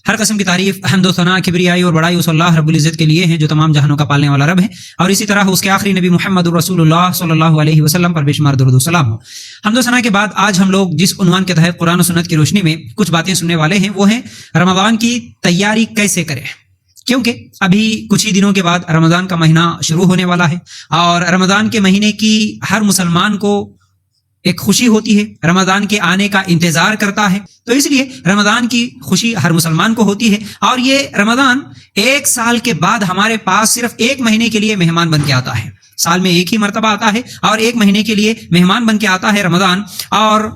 ہر قسم کی تعریف، حمد و ثنا، کبریائی اور بڑائی اس اللہ رب العزت کے لیے ہیں جو تمام جہانوں کا پالنے والا رب ہے، اور اسی طرح اس کے آخری نبی محمد رسول اللہ صلی اللہ علیہ وسلم پر بے شمار درود و سلام ہو۔ حمد و ثنا کے بعد آج ہم لوگ جس عنوان کے تحت قرآن و سنت کی روشنی میں کچھ باتیں سننے والے ہیں وہ ہیں رمضان کی تیاری کیسے کریں، کیونکہ ابھی کچھ ہی دنوں کے بعد رمضان کا مہینہ شروع ہونے والا ہے، اور رمضان کے مہینے کی ہر مسلمان کو ایک خوشی ہوتی ہے، رمضان کے آنے کا انتظار کرتا ہے، تو اس لیے رمضان کی خوشی ہر مسلمان کو ہوتی ہے، اور یہ رمضان ایک سال کے بعد ہمارے پاس صرف ایک مہینے کے لیے مہمان بن کے آتا ہے۔ سال میں ایک ہی مرتبہ آتا ہے اور ایک مہینے کے لیے مہمان بن کے آتا ہے رمضان۔ اور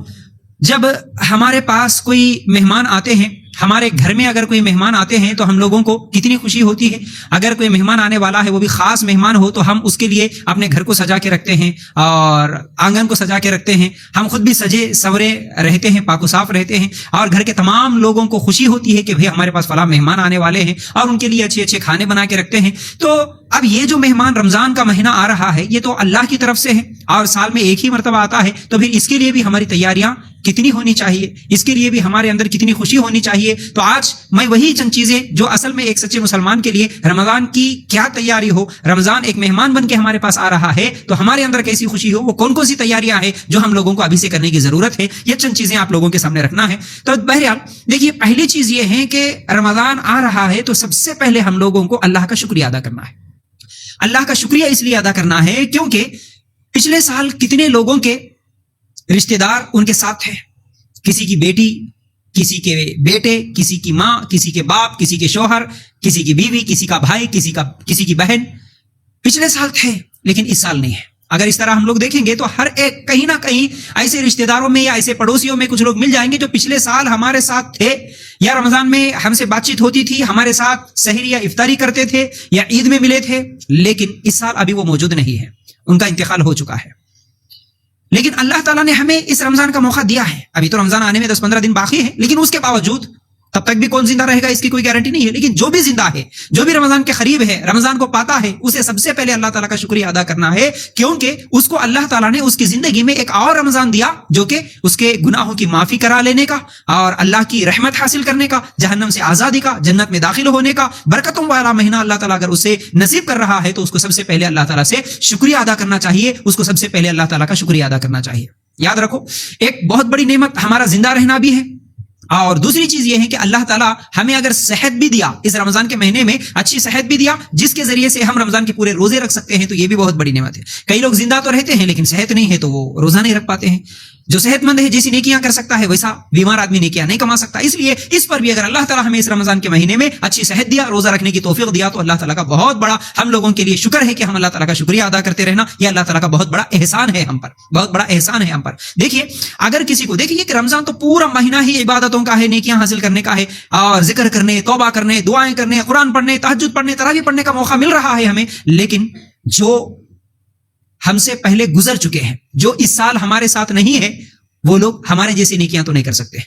جب ہمارے پاس کوئی مہمان آتے ہیں، ہمارے گھر میں اگر کوئی مہمان آتے ہیں تو ہم لوگوں کو کتنی خوشی ہوتی ہے۔ اگر کوئی مہمان آنے والا ہے، وہ بھی خاص مہمان ہو، تو ہم اس کے لیے اپنے گھر کو سجا کے رکھتے ہیں اور آنگن کو سجا کے رکھتے ہیں، ہم خود بھی سجے سورے رہتے ہیں، پاک و صاف رہتے ہیں، اور گھر کے تمام لوگوں کو خوشی ہوتی ہے کہ بھئی ہمارے پاس فلاں مہمان آنے والے ہیں، اور ان کے لیے اچھے اچھے کھانے بنا کے رکھتے ہیں۔ تو اب یہ جو مہمان رمضان کا مہینہ آ رہا ہے، یہ تو اللہ کی طرف سے ہے اور سال میں ایک ہی مرتبہ آتا ہے، تو پھر اس کے لیے بھی ہماری تیاریاں کتنی ہونی چاہیے، اس کے لیے بھی ہمارے اندر کتنی خوشی ہونی چاہیے۔ تو آج میں وہی چند چیزیں جو اصل میں ایک سچے مسلمان کے لیے رمضان کی کیا تیاری ہو، رمضان ایک مہمان بن کے ہمارے پاس آ رہا ہے تو ہمارے اندر کیسی خوشی ہو، وہ کون کون سی تیاریاں ہیں جو ہم لوگوں کو ابھی سے کرنے کی ضرورت ہے، یہ چند چیزیں آپ لوگوں کے سامنے رکھنا ہے۔ تو بہرحال دیکھیے، پہلی چیز یہ ہے کہ رمضان آ رہا ہے تو سب سے پہلے ہم لوگوں کو اللہ کا شکریہ ادا کرنا ہے۔ اللہ کا شکریہ اس لیے ادا کرنا ہے کیونکہ پچھلے سال کتنے لوگوں کے رشتہ دار ان کے ساتھ تھے، کسی کی بیٹی، کسی کے بیٹے، کسی کی ماں، کسی کے باپ، کسی کے شوہر، کسی کی بیوی، کسی کا بھائی، کسی کی بہن پچھلے سال تھے، لیکن اس سال نہیں ہے۔ اگر اس طرح ہم لوگ دیکھیں گے تو ہر ایک کہیں نہ کہیں ایسے رشتہ داروں میں یا ایسے پڑوسیوں میں کچھ لوگ مل جائیں گے جو پچھلے سال ہمارے ساتھ تھے، یا رمضان میں ہم سے بات چیت ہوتی تھی، ہمارے ساتھ سحری یا افطاری کرتے تھے یا عید میں ملے تھے، لیکن اس سال ابھی وہ موجود نہیں ہے، ان کا انتقال ہو چکا ہے۔ لیکن اللہ تعالیٰ نے ہمیں اس رمضان کا موقع دیا ہے، ابھی تو رمضان آنے میں 10-15 دن باقی ہے، لیکن اس کے باوجود تب تک بھی کون زندہ رہے گا اس کی کوئی گارنٹی نہیں ہے، لیکن جو بھی زندہ ہے، جو بھی رمضان کے قریب ہے، رمضان کو پاتا ہے، اسے سب سے پہلے اللہ تعالیٰ کا شکریہ ادا کرنا ہے، کیونکہ اس کو اللہ تعالیٰ نے اس کی زندگی میں ایک اور رمضان دیا جو کہ اس کے گناہوں کی معافی کرا لینے کا اور اللہ کی رحمت حاصل کرنے کا، جہنم سے آزادی کا، جنت میں داخل ہونے کا، برکتوں والا مہینہ اللہ تعالیٰ اگر اسے نصیب کر رہا ہے تو اس کو سب سے پہلے اللہ تعالیٰ سے شکریہ ادا کرنا چاہیے، اس کو سب سے پہلے اللہ تعالیٰ کا شکریہ ادا کرنا چاہیے۔ یاد رکھو، ایک بہت بڑی نعمت ہمارا زندہ رہنا بھی ہے، اور دوسری چیز یہ ہے کہ اللہ تعالیٰ ہمیں اگر صحت بھی دیا، اس رمضان کے مہینے میں اچھی صحت بھی دیا جس کے ذریعے سے ہم رمضان کے پورے روزے رکھ سکتے ہیں، تو یہ بھی بہت بڑی نعمت ہے۔ کئی لوگ زندہ تو رہتے ہیں لیکن صحت نہیں ہے تو وہ روزہ نہیں رکھ پاتے ہیں۔ جو صحت مند ہے جیسی نیکیاں کر سکتا ہے ویسا بیمار آدمی نیکیاں نہیں کما سکتا، اس لیے اس پر بھی اگر اللہ تعالیٰ ہمیں اس رمضان کے مہینے میں اچھی صحت دیا، روزہ رکھنے کی توفیق دیا، تو اللہ تعالیٰ کا بہت بڑا ہم لوگوں کے لیے شکر ہے کہ ہم اللہ تعالیٰ کا شکریہ ادا کرتے رہنا، یہ اللہ تعالیٰ کا بہت بڑا احسان ہے ہم پر، بہت بڑا احسان ہے ہم پر۔ دیکھیے، اگر کسی کو دیکھیے کہ رمضان تو پورا مہینہ ہی عبادتوں کا ہے، نیکیاں حاصل کرنے کا ہے، اور ذکر کرنے، توبہ کرنے، دعائیں کرنے، قرآن پڑھنے، تہجد پڑھنے، تراویح پڑھنے کا موقع مل رہا ہے ہمیں، لیکن جو ہم سے پہلے گزر چکے ہیں، جو اس سال ہمارے ساتھ نہیں ہے، وہ لوگ ہمارے جیسی نیکیاں تو نہیں کر سکتے۔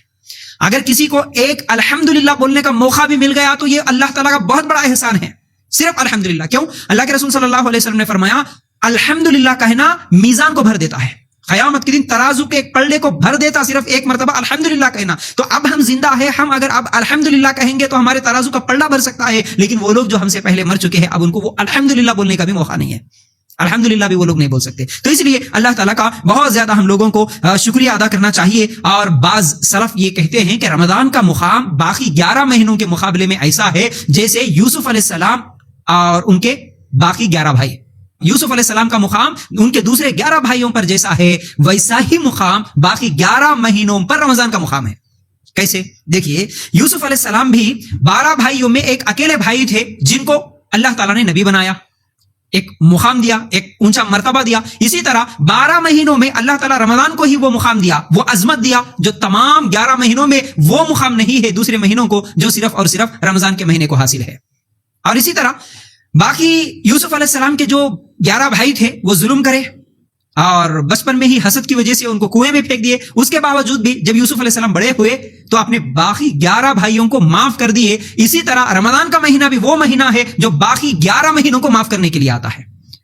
اگر کسی کو ایک الحمدللہ بولنے کا موقع بھی مل گیا تو یہ اللہ تعالیٰ کا بہت بڑا احسان ہے، صرف الحمدللہ۔ کیوں؟ اللہ کے رسول صلی اللہ علیہ وسلم نے فرمایا الحمدللہ کہنا میزان کو بھر دیتا ہے، قیامت کے دن ترازو کے ایک پلڑے کو بھر دیتا صرف ایک مرتبہ الحمدللہ کہنا۔ تو اب ہم زندہ ہیں، ہم اگر اب الحمدللہ کہیں گے تو ہمارے ترازو کا پلڑا بھر سکتا ہے، لیکن وہ لوگ جو ہم سے پہلے مر چکے ہیں اب ان کو وہ الحمدللہ بولنے کا بھی موقع نہیں ہے، الحمدللہ بھی وہ لوگ نہیں بول سکتے۔ تو اس لیے اللہ تعالیٰ کا بہت زیادہ ہم لوگوں کو شکریہ ادا کرنا چاہیے۔ اور بعض سلف یہ کہتے ہیں کہ رمضان کا مقام باقی 11 مہینوں کے مقابلے میں ایسا ہے جیسے یوسف علیہ السلام اور ان کے باقی 11 بھائی، یوسف علیہ السلام کا مقام ان کے دوسرے 11 بھائیوں پر جیسا ہے، ویسا ہی مقام باقی 11 مہینوں پر رمضان کا مقام ہے۔ کیسے؟ دیکھیے، یوسف علیہ السلام بھی 12 بھائیوں میں ایک اکیلے بھائی تھے جن کو اللہ تعالیٰ نے نبی بنایا، ایک مقام دیا، ایک اونچا مرتبہ دیا۔ اسی طرح 12 مہینوں میں اللہ تعالیٰ رمضان کو ہی وہ مقام دیا، وہ عظمت دیا جو تمام 11 مہینوں میں وہ مقام نہیں ہے دوسرے مہینوں کو، جو صرف اور صرف رمضان کے مہینے کو حاصل ہے۔ اور اسی طرح باقی یوسف علیہ السلام کے جو 11 بھائی تھے وہ ظلم کرے اور بچپن میں ہی حسد کی وجہ سے ان کو کنویں میں پھینک دیے، اس کے باوجود بھی جب یوسف علیہ السلام بڑے ہوئے تو اپنے باقی 11 بھائیوں کو معاف کر دیے۔ اسی طرح رمضان کا مہینہ بھی وہ مہینہ ہے جو باقی 11 مہینوں کو معاف کرنے کے لیے آتا ہے۔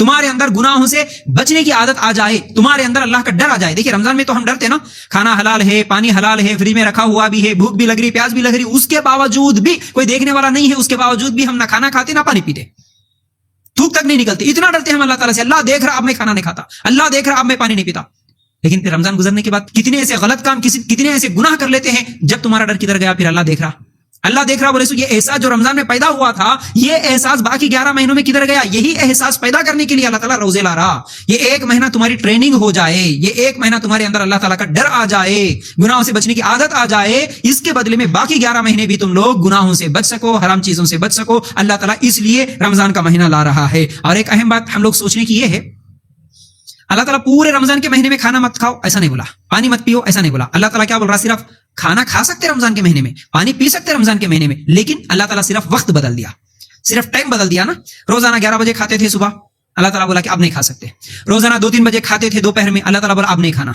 تمہارے اندر گناہوں سے بچنے کی عادت آ جائے, تمہارے اندر اللہ کا ڈر آ جائے. دیکھیں رمضان میں تو ہم ڈرتے نا, کھانا حلال ہے, پانی حلال ہے, فریج میں رکھا ہوا بھی ہے, بھوک بھی لگ رہی, پیاس بھی لگ رہی, اس کے باوجود بھی کوئی دیکھنے والا نہیں ہے, اس کے باوجود بھی ہم نہ کھانا کھاتے نہ پانی پیتے, تھوک تک نہیں نکلتی, اتنا ڈرتے ہیں ہم اللہ تعالیٰ سے. اللہ دیکھ رہا اب میں کھانا نہیں کھاتا, اللہ دیکھ رہا اب میں پانی نہیں پیتا. لیکن پھر رمضان گزرنے کے بعد کتنے ایسے غلط کام, کتنے ایسے گناہ کر لیتے ہیں جب تمہارا ڈر کدھر گیا, پھر اللہ دیکھ رہا, اللہ دیکھ رہا. بولے سو یہ احساس جو رمضان میں پیدا ہوا تھا, یہ احساس باقی 11 مہینوں میں کدھر گیا؟ یہی احساس پیدا کرنے کے لیے اللہ تعالیٰ روزے لا رہا. یہ 1 مہینہ تمہاری ٹریننگ ہو جائے, یہ 1 مہینہ تمہارے اندر اللہ تعالیٰ کا ڈر آ جائے, گناہوں سے بچنے کی عادت آ جائے. اس کے بدلے میں باقی 11 مہینے بھی تم لوگ گناہوں سے بچ سکو, حرام چیزوں سے بچ سکو. اللہ تعالیٰ اس لیے رمضان کا مہینہ لا رہا ہے. اور ایک اہم بات ہم لوگ سوچنے کی یہ ہے, اللہ تعالیٰ پورے رمضان کے مہینے میں کھانا مت کھاؤ ایسا نہیں بولا, پانی مت پیو ایسا نہیں بولا. اللہ تعالیٰ کیا بول رہا؟ صرف کھانا کھا سکتے رمضان کے مہینے میں, پانی پی سکتے رمضان کے مہینے میں, لیکن اللہ تعالیٰ صرف وقت بدل دیا, صرف ٹائم بدل دیا نا. روزانہ 11 بجے کھاتے تھے صبح, اللہ تعالیٰ بولا کہ اب نہیں کھا سکتے. روزانہ 2-3 بجے کھاتے تھے دوپہر میں, اللہ تعالیٰ بولا اب نہیں کھانا.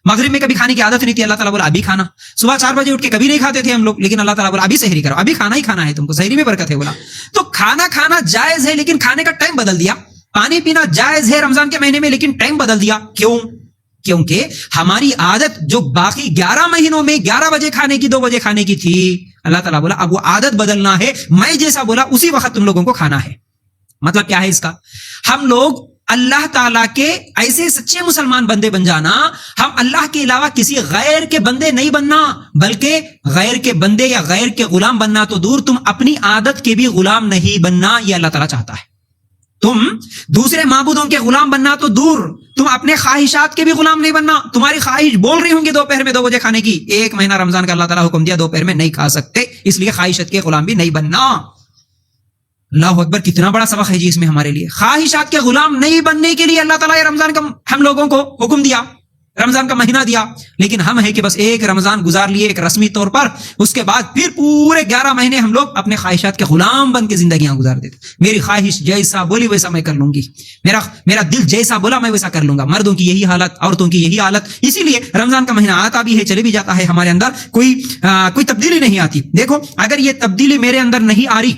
مغرب میں کبھی کھانے کی عادت نہیں تھی, اللہ تعالیٰ بولا ابھی کھانا. صبح 4 بجے اٹھ کے کبھی نہیں کھاتے تھے ہم لوگ, لیکن اللہ تعالیٰ بولا ابھی سحری کرو, ابھی کھانا ہی کھانا ہے تم کو, سحری میں برکت ہے بولا. تو کھانا کھانا جائز ہے لیکن کھانے کا ٹائم بدل دیا. پانی پینا جائز ہے رمضان کے مہینے میں لیکن ٹائم بدل دیا. کیوں؟ کیونکہ ہماری عادت جو باقی 11 مہینوں میں 11 بجے کھانے کی 2 بجے کھانے کی تھی, اللہ تعالیٰ بولا اب وہ عادت بدلنا ہے, میں جیسا بولا اسی وقت تم لوگوں کو کھانا ہے. مطلب کیا ہے اس کا؟ ہم لوگ اللہ تعالیٰ کے ایسے سچے مسلمان بندے بن جانا, ہم اللہ کے علاوہ کسی غیر کے بندے نہیں بننا, بلکہ غیر کے بندے یا غیر کے غلام بننا تو دور, تم اپنی عادت کے بھی غلام نہیں بننا, یہ اللہ تعالیٰ چاہتا ہے. تم دوسرے معبودوں کے غلام بننا تو دور, تم اپنے خواہشات کے بھی غلام نہیں بننا. تمہاری خواہش بول رہی ہوں گی دوپہر میں 2 بجے کھانے کی, 1 مہینہ رمضان کا اللہ تعالیٰ حکم دیا دوپہر میں نہیں کھا سکتے, اس لیے خواہشات کے غلام بھی نہیں بننا. اللہ اکبر, کتنا بڑا سبق ہے جی اس میں ہمارے لیے. خواہشات کے غلام نہیں بننے کے لیے اللہ تعالیٰ رمضان کا ہم لوگوں کو حکم دیا, رمضان کا مہینہ دیا. لیکن ہم ہے کہ بس ایک رمضان گزار لیے ایک رسمی طور پر, اس کے بعد پھر پورے 11 مہینے ہم لوگ اپنے خواہشات کے غلام بن کے زندگیاں گزار دیتے. میری خواہش جیسا بولی ویسا میں کر لوں گی, میرا دل جیسا بولا میں ویسا کر لوں گا. مردوں کی یہی حالت, عورتوں کی یہی حالت. اسی لیے رمضان کا مہینہ آتا بھی ہے, چلے بھی جاتا ہے, ہمارے اندر کوئی تبدیلی نہیں آتی. دیکھو اگر یہ تبدیلی میرے اندر نہیں آ رہی,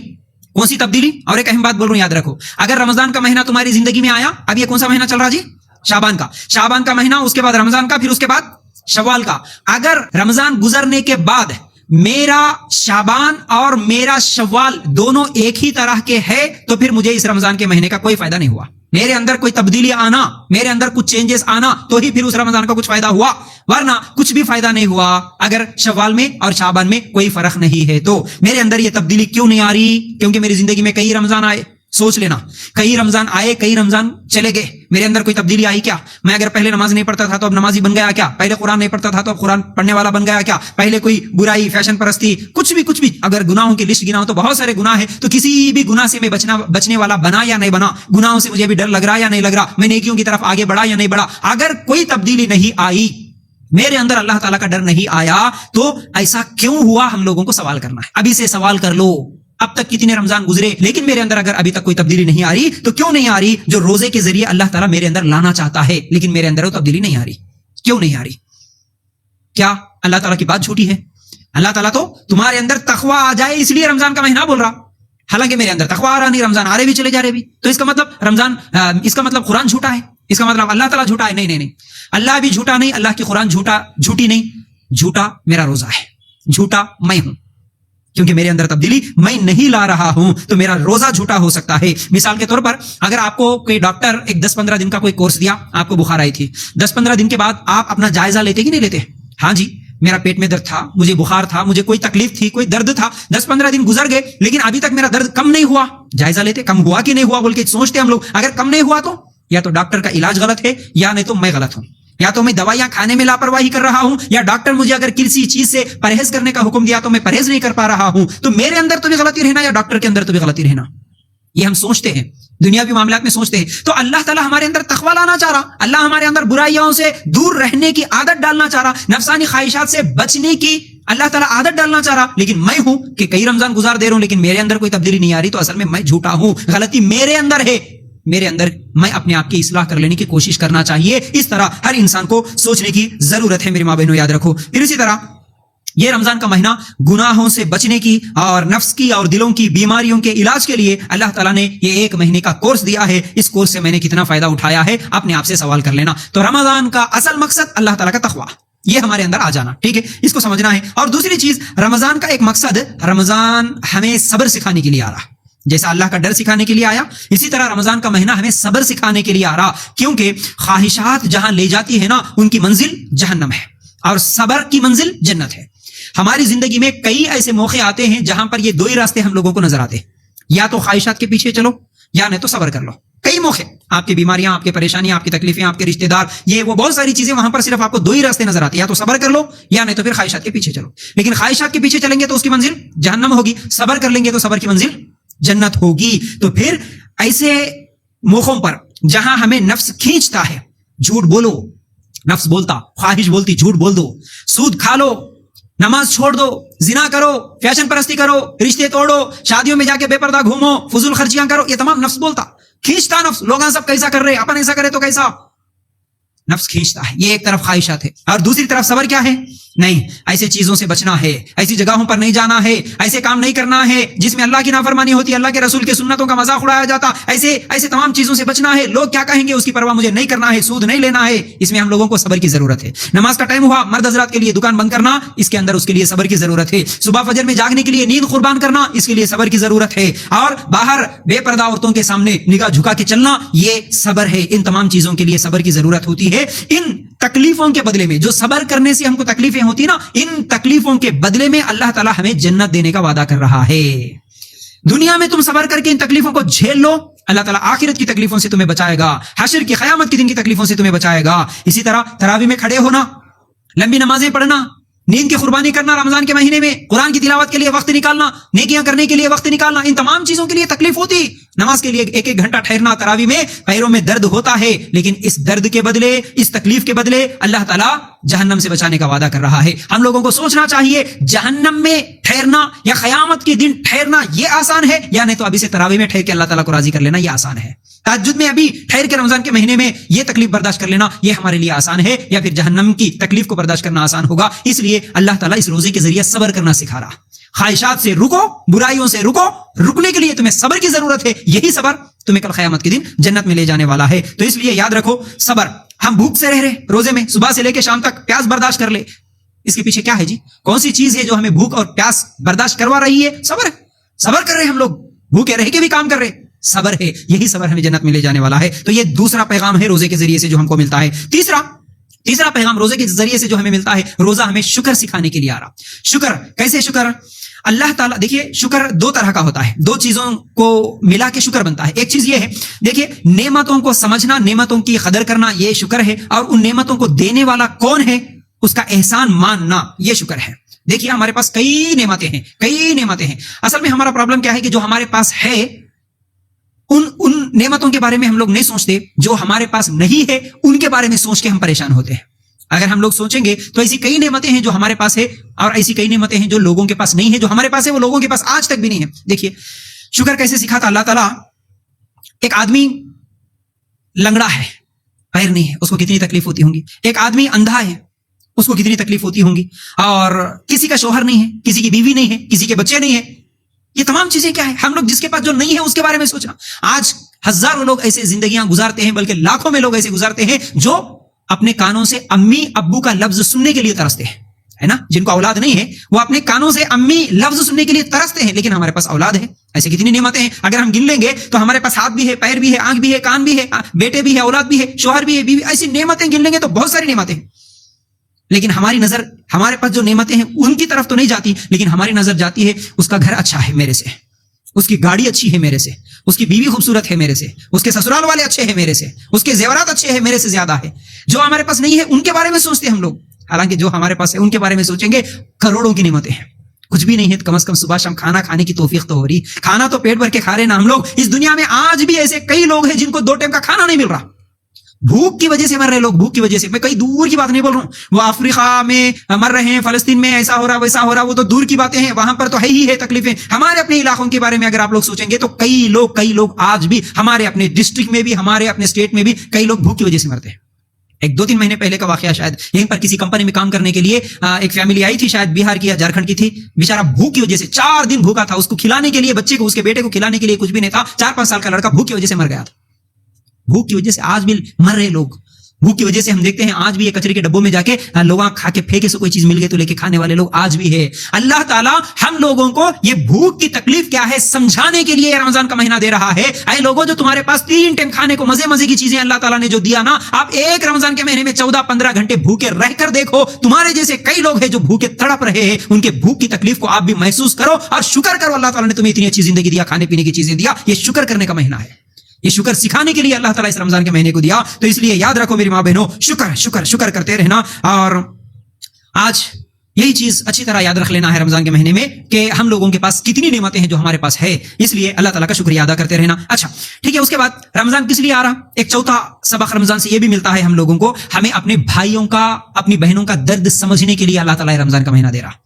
کون سی تبدیلی؟ اور ایک اہم بات بول رہا ہوں, یاد رکھو, اگر رمضان کا مہینہ تمہاری زندگی میں آیا, اب یہ کون سا مہینہ چل رہا جی؟ شعبان کا مہینہ, اس کے بعد رمضان کا, پھر اس کے بعد شوال کا. اگر رمضان گزرنے کے بعد میرا شعبان اور میرا شوال دونوں ایک ہی طرح کے ہے, تو پھر مجھے اس رمضان کے مہینے کا کوئی فائدہ نہیں ہوا. میرے اندر کوئی تبدیلی آنا, میرے اندر کچھ چینجز آنا, تو ہی پھر اس رمضان کا کچھ فائدہ ہوا, ورنہ کچھ بھی فائدہ نہیں ہوا. اگر شوال میں اور شعبان میں کوئی فرق نہیں ہے تو میرے اندر یہ تبدیلی کیوں نہیں آ رہی؟ کیونکہ میری زندگی میں کئی رمضان آئے. سوچ لینا, کئی رمضان آئے, کئی رمضان چلے گئے, میرے اندر کوئی تبدیلی آئی کیا؟ میں اگر پہلے نماز نہیں پڑھتا تھا تو اب نمازی بن گیا کیا؟ پہلے قرآن نہیں پڑھتا تھا تو اب قرآن پڑھنے والا بن گیا کیا؟ پہلے کوئی برائی, فیشن پرستی, کچھ بھی اگر گناہوں کی لسٹ گناؤں تو بہت سارے گناہ ہیں, تو کسی بھی گناہ سے میں بچنے والا بنا یا نہیں بنا؟ گناہوں سے مجھے بھی ڈر لگ رہا یا نہیں لگ رہا؟ میں نیکیوں کی طرف آگے بڑھا یا نہیں بڑھا؟ اگر کوئی تبدیلی نہیں آئی, میرے اندر اللہ تعالیٰ کا ڈر نہیں آیا, تو ایسا کیوں ہوا ہم لوگوں کو سوال کرنا ہے. ابھی سے سوال کر لو, اب تک کتنے رمضان گزرے لیکن میرے اندر اگر ابھی تک کوئی تبدیلی نہیں آ رہی, تو کیوں نہیں آ رہی؟ جو روزے کے ذریعے اللہ تعالیٰ میرے اندر لانا چاہتا ہے, لیکن میرے اندر وہ تبدیلی نہیں آ رہی. کیوں نہیں آ رہی؟ کیا اللہ تعالیٰ کی بات جھوٹی ہے؟ اللہ تعالیٰ تو تمہارے اندر تقوی آ جائے اس لیے رمضان کا مہینہ بول رہا, حالانکہ میرے اندر تقوی آ رہا نہیں, رمضان آ رہے بھی چلے جا رہے بھی. تو اس کا مطلب اس کا مطلب قرآن جھوٹا ہے, اس کا مطلب اللہ تعالیٰ جھوٹا ہے؟ نہیں, اللہ بھی جھوٹا نہیں, اللہ کی قرآن جھوٹی نہیں. جھوٹا میرا روزہ ہے, جھوٹا میں ہوں, کیونکہ میرے اندر تبدیلی میں نہیں لا رہا ہوں, تو میرا روزہ جھوٹا ہو سکتا ہے. مثال کے طور پر اگر آپ کو کوئی ڈاکٹر ایک 10-15 دن کا کوئی کورس دیا, آپ کو بخار آئی تھی, 10-15 دن کے بعد آپ اپنا جائزہ لیتے کہ نہیں لیتے؟ ہاں جی, میرا پیٹ میں درد تھا, مجھے بخار تھا, مجھے کوئی تکلیف تھی, کوئی درد تھا, 10-15 دن گزر گئے لیکن ابھی تک میرا درد کم نہیں ہوا. جائزہ لیتے, کم ہوا کہ نہیں ہوا بول کے سوچتے ہم لوگ. اگر کم نہیں ہوا تو یا تو ڈاکٹر کا علاج غلط ہے, یا نہیں تو میں غلط ہوں, یا تو میں دوائیاں کھانے میں لاپرواہی کر رہا ہوں, یا ڈاکٹر مجھے اگر کسی چیز سے پرہیز کرنے کا حکم دیا تو میں پرہیز نہیں کر پا رہا ہوں, تو میرے اندر تو بھی غلطی رہنا یا ڈاکٹر کے اندر تو بھی غلطی رہنا. یہ ہم سوچتے ہیں, دنیاوی معاملات میں سوچتے ہیں. تو اللہ تعالیٰ ہمارے اندر تقوی لانا چاہ رہا, اللہ ہمارے اندر برائیوں سے دور رہنے کی عادت ڈالنا چاہ رہا, نفسانی خواہشات سے بچنے کی اللہ تعالیٰ عادت ڈالنا چاہ رہا. لیکن میں ہوں کہ کئی رمضان گزار دے رہا ہوں لیکن میرے اندر کوئی تبدیلی نہیں آ رہی, تو اصل میں جھوٹا ہوں, غلطی میرے اندر ہے. میرے اندر میں اپنے آپ کی اصلاح کر لینے کی کوشش کرنا چاہیے. اس طرح ہر انسان کو سوچنے کی ضرورت ہے میرے ماں بہنوں, یاد رکھو. پھر اسی طرح یہ رمضان کا مہینہ گناہوں سے بچنے کی اور نفس کی اور دلوں کی بیماریوں کے علاج کے لیے اللہ تعالیٰ نے یہ 1 مہینے کا کورس دیا ہے. اس کورس سے میں نے کتنا فائدہ اٹھایا ہے اپنے آپ سے سوال کر لینا. تو رمضان کا اصل مقصد اللہ تعالیٰ کا تقویٰ، یہ ہمارے اندر آ جانا، ٹھیک ہے، اس کو سمجھنا ہے. اور دوسری چیز، رمضان کا ایک مقصد، رمضان ہمیں صبر سکھانے کے لیے آ رہا. جیسا اللہ کا ڈر سکھانے کے لیے آیا، اسی طرح رمضان کا مہینہ ہمیں صبر سکھانے کے لیے آ رہا، کیونکہ خواہشات جہاں لے جاتی ہے نا، ان کی منزل جہنم ہے اور صبر کی منزل جنت ہے. ہماری زندگی میں کئی ایسے موقع آتے ہیں جہاں پر یہ 2 ہی راستے ہم لوگوں کو نظر آتے ہیں، یا تو خواہشات کے پیچھے چلو یا نہیں تو صبر کر لو. کئی موقع، آپ کی بیماریاں، آپ کی پریشانیاں، آپ کی تکلیفیں، آپ کے رشتہ دار، یہ وہ بہت ساری چیزیں، وہاں پر صرف آپ کو 2 ہی راستے نظر آتے ہیں، یا تو صبر کر لو یا نہیں تو پھر خواہشات کے پیچھے چلو. لیکن خواہشات کے پیچھے چلیں گے تو اس کی منزل جہنم ہوگی، صبر کر لیں گے تو صبر کی منزل جنت ہوگی. تو پھر ایسے موقعوں پر جہاں ہمیں نفس کھینچتا ہے، جھوٹ بولو، نفس بولتا، خواہش بولتی جھوٹ بول دو، سود کھا لو، نماز چھوڑ دو، زنا کرو، فیشن پرستی کرو، رشتے توڑو، شادیوں میں جا کے بے پردہ گھومو، فضول خرچیاں کرو، یہ تمام نفس بولتا، کھینچتا نفس. لوگ سب کیسا کر رہے، اپن ایسا کرے تو کیسا، نفس کھینچتا ہے. یہ ایک طرف خواہشات ہے، اور دوسری طرف صبر کیا ہے؟ نہیں، ایسے چیزوں سے بچنا ہے، ایسی جگہوں پر نہیں جانا ہے، ایسے کام نہیں کرنا ہے جس میں اللہ کی نافرمانی ہوتی ہے، اللہ کے رسول کے سنتوں کا مذاق اڑایا جاتا، ایسے تمام چیزوں سے بچنا ہے. لوگ کیا کہیں گے اس کی پرواہ مجھے نہیں کرنا ہے، سود نہیں لینا ہے، اس میں ہم لوگوں کو صبر کی ضرورت ہے. نماز کا ٹائم ہوا، مرد حضرات کے لیے دکان بند کرنا، اس کے اندر اس کے لیے صبر کی ضرورت ہے. صبح فجر میں جاگنے کے لیے نیند قربان کرنا، اس کے لیے صبر کی ضرورت ہے. اور باہر بے پردہ عورتوں کے سامنے نگاہ جھکا کے چلنا، یہ صبر ہے. ان تمام چیزوں کے لیے صبر کی ضرورت ہوتی ہے. ان تکلیفوں کے بدلے میں، جو صبر کرنے سے ہم کو تکلیفیں ہوتی نا، ان تکلیفوں کے بدلے میں اللہ تعالیٰ ہمیں جنت دینے کا وعدہ کر رہا ہے. دنیا میں تم صبر کر کے ان تکلیفوں کو جھیل لو، اللہ تعالیٰ آخرت کی تکلیفوں سے تمہیں بچائے گا، حشر کی قیامت کے دن کی تکلیفوں سے تمہیں بچائے گا. اسی طرح تراویح میں کھڑے ہونا، لمبی نمازیں پڑھنا، نیند کی قربانی کرنا، رمضان کے مہینے میں قرآن کی تلاوت کے لیے وقت نکالنا، نیکیاں کرنے کے لیے وقت نکالنا، ان تمام چیزوں کے لیے تکلیف ہوتی. نماز کے لیے 1 گھنٹہ ٹھہرنا، تراویح میں پیروں میں درد ہوتا ہے، لیکن اس درد کے بدلے، اس تکلیف کے بدلے اللہ تعالیٰ جہنم سے بچانے کا وعدہ کر رہا ہے. ہم لوگوں کو سوچنا چاہیے، جہنم میں ٹھہرنا یا قیامت کے دن ٹھہرنا یہ آسان ہے، یا نہیں تو ابھی سے تراویح میں ٹھہر کے اللہ تعالیٰ کو راضی کر لینا یہ آسان ہے. تہجد میں ابھی ٹھہر کے رمضان کے مہینے میں یہ تکلیف برداشت کر لینا یہ ہمارے لیے آسان ہے، یا پھر جہنم کی تکلیف کو برداشت کرنا آسان ہوگا. اس لیے اللہ تعالیٰ اس روزے کے ذریعے صبر کرنا سکھا رہا. خواہشات سے رکو، برائیوں سے رکو، رکنے کے لیے تمہیں صبر کی ضرورت ہے. یہی صبر تمہیں کل قیامت کے دن جنت میں لے جانے والا ہے. تو اس لیے یاد رکھو، صبر. ہم بھوک سے رہ رہے روزے میں، صبح سے لے کے شام تک پیاس برداشت کر لے، اس کے پیچھے کیا ہے جی؟ کون سی چیز ہے جو ہمیں بھوک اور پیاس برداشت کروا رہی ہے؟ صبر. صبر کر رہے ہم لوگ، بھوکے رہ کے بھی کام کر رہے، صبر ہے. یہی صبر ہمیں جنت میں لے جانے والا ہے. تو یہ دوسرا پیغام ہے روزے کے ذریعے سے جو ہم کو ملتا ہے. تیسرا پیغام روزے کے ذریعے سے جو ہمیں ملتا ہے، روزہ ہمیں شکر سکھانے کے لیے آ رہا. شکر کیسے؟ شکر اللہ تعالیٰ، دیکھیے شکر 2 طرح کا ہوتا ہے، 2 چیزوں کو ملا کے شکر بنتا ہے. ایک چیز یہ ہے، دیکھیے نعمتوں کو سمجھنا، نعمتوں کی قدر کرنا، یہ شکر ہے. اور ان نعمتوں کو دینے والا کون ہے، اس کا احسان ماننا، یہ شکر ہے. دیکھیے ہمارے پاس کئی نعمتیں ہیں. اصل میں ہمارا پرابلم کیا ہے کہ جو ہمارے پاس ہے ان نعمتوں کے بارے میں ہم لوگ نہیں سوچتے، جو ہمارے پاس نہیں ہے ان کے بارے میں سوچ کے ہم پریشان ہوتے ہیں. اگر ہم لوگ سوچیں گے تو ایسی کئی نعمتیں ہیں جو ہمارے پاس ہے، اور ایسی کئی نعمتیں ہیں جو لوگوں کے پاس نہیں ہے. جو ہمارے پاس ہے وہ لوگوں کے پاس آج تک بھی نہیں ہے. دیکھیے شکر کیسے سکھاتا اللہ تعالیٰ. ایک آدمی لنگڑا ہے، پیر نہیں ہے، اس کو کتنی تکلیف ہوتی ہوں گی. ایک آدمی اندھا ہے، اس کو کتنی تکلیف ہوتی ہوں گی. اور کسی کا شوہر نہیں ہے، کسی کی بیوی نہیں ہے، کسی کے بچے نہیں ہے. یہ تمام چیزیں کیا ہے؟ ہم لوگ جس کے پاس جو نہیں ہے اس کے بارے میں سوچنا. آج ہزاروں لوگ ایسے زندگیاں گزارتے ہیں، بلکہ لاکھوں میں لوگ ایسے گزارتے ہیں جو اپنے کانوں سے امی ابو کا لفظ سننے کے لیے ترستے ہیں، ہے نا. جن کو اولاد نہیں ہے وہ اپنے کانوں سے امی لفظ سننے کے لیے ترستے ہیں، لیکن ہمارے پاس اولاد ہے. ایسے کتنی نعمتیں ہیں، اگر ہم گن لیں گے تو ہمارے پاس ہاتھ بھی ہے، پیر بھی ہے، آنکھ بھی ہے، کان بھی ہے، بیٹے بھی ہے، اولاد بھی ہے، شوہر بھی ہے، بیوی. ایسی نعمتیں گن لیں گے تو بہت ساری نعمتیں ہیں. لیکن ہماری نظر ہمارے پاس جو نعمتیں ہیں ان کی طرف تو نہیں جاتی، لیکن ہماری نظر جاتی ہے اس کا گھر اچھا ہے میرے سے، اس کی گاڑی اچھی ہے میرے سے، اس کی بیوی خوبصورت ہے میرے سے، اس کے سسرال والے اچھے ہیں میرے سے، اس کے زیورات اچھے ہیں میرے سے زیادہ ہے. جو ہمارے پاس نہیں ہے ان کے بارے میں سوچتے ہیں ہم لوگ. حالانکہ جو ہمارے پاس ہے ان کے بارے میں سوچیں گے کروڑوں کی نعمتیں ہیں. کچھ بھی نہیں ہے، کم از کم صبح شام کھانا کھانے کی توفیق تو ہو رہی. کھانا تو پیٹ بھر کے کھا رہے نا ہم لوگ. اس دنیا میں آج بھی ایسے کئی لوگ ہیں جن کو 2 ٹائم کا کھانا نہیں مل رہا. بھوک کی وجہ سے مر رہے لوگ، بھوک کی وجہ سے. میں کئی دور کی بات نہیں بول رہا ہوں، وہ افریقہ میں مر رہے ہیں، فلسطین میں ایسا ہو رہا ویسا ہو رہا، وہ تو دور کی باتیں ہیں، وہاں پر تو ہے ہی ہے تکلیفیں. ہمارے اپنے علاقوں کے بارے میں اگر آپ لوگ سوچیں گے تو کئی لوگ آج بھی ہمارے اپنے ڈسٹرکٹ میں بھی، ہمارے اپنے اسٹیٹ میں بھی کئی لوگ بھوک کی وجہ سے مرتے ہیں. ایک 2-3 مہینے پہلے کا واقعہ شاید, یہیں پر کسی کمپنی میں کام کرنے کے لیے ایک فیملی آئی تھی, شاید بہار کی یا جھارکھنڈ کی تھی. بیچارہ بھوک کی وجہ سے 4 دن بھوکا تھا. اس کو کھلانے کے لیے, بچے کو, اس کے بیٹے کو کھلانے کے لیے کچھ بھی نہیں تھا. 4-5 سال کا لڑکا بھوک کی وجہ سے مر گیا تھا. بھوک کی وجہ سے آج بھی مر رہے لوگ. بھوک کی وجہ سے ہم دیکھتے ہیں آج بھی یہ کچرے کے ڈبوں میں جا کے لوگ کھا کے پھینکے سے کوئی چیز مل گئی تو لے کے کھانے والے لوگ آج بھی ہے. اللہ تعالیٰ ہم لوگوں کو یہ بھوک کی تکلیف کیا ہے سمجھانے کے لیے رمضان کا مہینہ دے رہا ہے. اے لوگوں, جو تمہارے پاس 3 ٹائم کھانے کو مزے کی چیزیں اللہ تعالیٰ نے جو دیا نا, آپ ایک رمضان کے مہینے میں 14-15 گھنٹے بھوکے رہ کر دیکھو. تمہارے جیسے کئی لوگ ہیں جو بھوکے تڑپ رہے ہیں, ان کے بھوک کی تکلیف کو آپ بھی محسوس کرو اور شکر کرو. اللہ تعالیٰ نے تمہیں اتنی اچھی زندگی دیا, کھانے پینے کی چیزیں دیا. یہ شکر کرنے کا مہینہ ہے. یہ شکر سکھانے کے لیے اللہ تعالیٰ اس رمضان کے مہینے کو دیا. تو اس لیے یاد رکھو میری ماں بہنوں, شکر شکر شکر کرتے رہنا. اور آج یہی چیز اچھی طرح یاد رکھ لینا ہے رمضان کے مہینے میں کہ ہم لوگوں کے پاس کتنی نعمتیں ہیں جو ہمارے پاس ہے. اس لیے اللہ تعالیٰ کا شکریہ ادا کرتے رہنا. اچھا ٹھیک ہے, اس کے بعد رمضان کس لیے آ رہا, ایک چوتھا سبق رمضان سے یہ بھی ملتا ہے ہم لوگوں کو, ہمیں اپنے بھائیوں کا, اپنی بہنوں کا درد سمجھنے کے لیے اللہ تعالیٰ رمضان کا مہینہ دے رہا.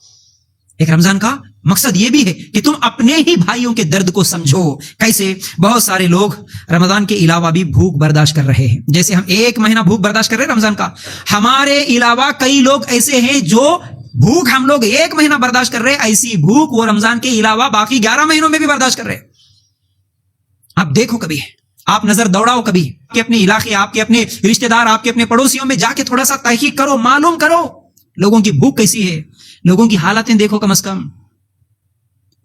ایک رمضان کا مقصد یہ بھی ہے کہ تم اپنے ہی بھائیوں کے درد کو سمجھو. کیسے؟ بہت سارے لوگ رمضان کے علاوہ بھی بھوک برداشت کر رہے ہیں. جیسے ہم 1 مہینہ بھوک برداشت کر رہے ہیں رمضان کا, ہمارے علاوہ کئی لوگ ایسے ہیں جو بھوک ہم لوگ 1 مہینہ برداشت کر رہے ہیں, ایسی بھوک وہ رمضان کے علاوہ باقی 11 مہینوں میں بھی برداشت کر رہے ہیں. آپ دیکھو, کبھی آپ نظر دوڑاؤ, کبھی کہ اپنے علاقے, آپ کے اپنے رشتہ دار, آپ کے اپنے پڑوسیوں میں جا کے تھوڑا سا تحقیق کرو, معلوم کرو لوگوں کی بھوک کیسی ہے, لوگوں کی حالتیں دیکھو. کم از کم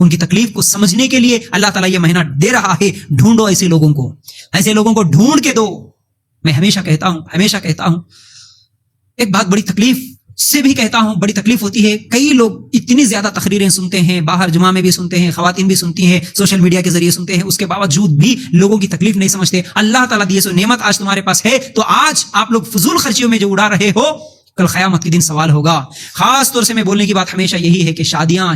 ان کی تکلیف کو سمجھنے کے لیے اللہ تعالیٰ یہ مہینہ دے رہا ہے. ڈھونڈو ایسے لوگوں کو ڈھونڈ کے دو. میں ہمیشہ کہتا ہوں ایک بات بڑی تکلیف سے بھی کہتا ہوں, بڑی تکلیف ہوتی ہے. کئی لوگ اتنی زیادہ تقریریں سنتے ہیں, باہر جمعہ میں بھی سنتے ہیں, خواتین بھی سنتی ہیں, سوشل میڈیا کے ذریعے سنتے ہیں, اس کے باوجود بھی لوگوں کی تکلیف نہیں سمجھتے. اللہ تعالیٰ دیے سو نعمت آج تمہارے پاس ہے, تو آج آپ لوگ فضول خرچیوں میں جو اڑا رہے ہو, کل قیامت کے دن سوال ہوگا. خاص طور سے میں بولنے کی بات ہمیشہ یہی ہے کہ شادیاں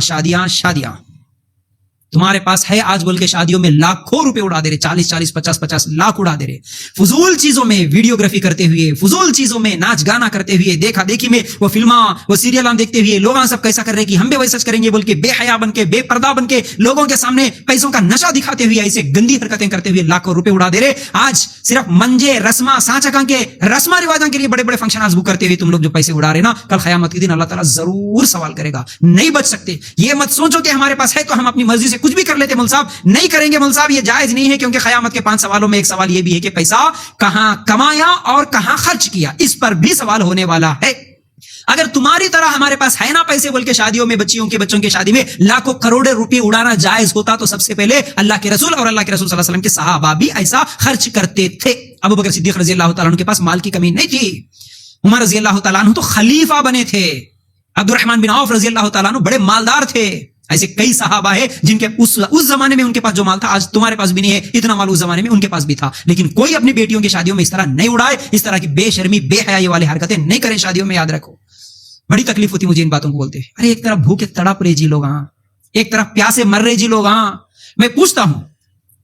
تمہارے پاس ہے آج بول کے شادیوں میں لاکھوں روپے اڑا دے رہے, 40 50 لاکھ اڑا دے رہے, فضول چیزوں میں ویڈیوگرافی کرتے ہوئے, فضول چیزوں میں ناچ گانا کرتے ہوئے, دیکھا دیکھی میں وہ فلماں, وہ سیریل دیکھتے ہوئے لوگ سب کیسا کر رہے کہ ہم بھی ویسا کریں گے بول کے بے حیا بن کے, بے پردہ بن کے, لوگوں کے سامنے پیسوں کا نشہ دکھاتے ہوئے ایسے گندی حرکتیں کرتے ہوئے لاکھوں روپے اڑا دے رہے. آج صرف منجے رسما سانچکاں کے رسما رواجوں کے لیے بڑے بڑے فنکشن بک کرتے ہوئے تم لوگ جو پیسے اڑا رہے نا, کل قیامت کے دن اللہ تعالیٰ ضرور سوال کرے گا. نہیں بچ سکتے. یہ مت سوچو کہ ہمارے پاس ہے تو ہم اپنی مرضی سے کچھ بھی کر لیتے. مول صاحب نہیں کریں گے, مول صاحب یہ جائز نہیں ہے, کیونکہ قیامت کے 5 سوالوں میں ایک سوال یہ بھی ہے کہ پیسہ کہاں کمایا اور کہاں خرچ کیا, اس پر بھی سوال ہونے والا ہے. اگر تمہاری طرح ہمارے پاس ہے نا پیسے بول کے شادیوں میں, بچوں کے شادی میں لاکھوں کروڑوں روپے اڑانا جائز ہوتا تو سب سے پہلے اللہ کے رسول اور اللہ کے رسول صلی اللہ علیہ وسلم کے صحابہ بھی ایسا خرچ کرتے تھے. ابو بکر صدیق رضی اللہ تعالیٰ عنہ کے پاس مال کی کمی نہیں تھی. عمر رضی اللہ تعالیٰ عنہ تو خلیفہ بنے تھے. عبد الرحمن بن عوف رضی اللہ تعالیٰ عنہ بڑے مالدار تھے. ایسے کئی صحابہ ہیں جن کے اس زمانے میں ان کے پاس جو مال تھا آج تمہارے پاس بھی نہیں ہے, اتنا مال اس زمانے میں ان کے پاس بھی تھا. لیکن کوئی اپنی بیٹیوں کی شادیوں میں اس طرح نہیں اڑائے, اس طرح کی بے شرمی بے حیائی والی حرکتیں نہیں کریں شادیوں میں. یاد رکھو, بڑی تکلیف ہوتی مجھے ان باتوں کو بولتے. ارے ایک طرف بھوکے تڑپ رہے جی لوگ, ایک طرف پیاسے مر رہے جی لوگ. میں پوچھتا ہوں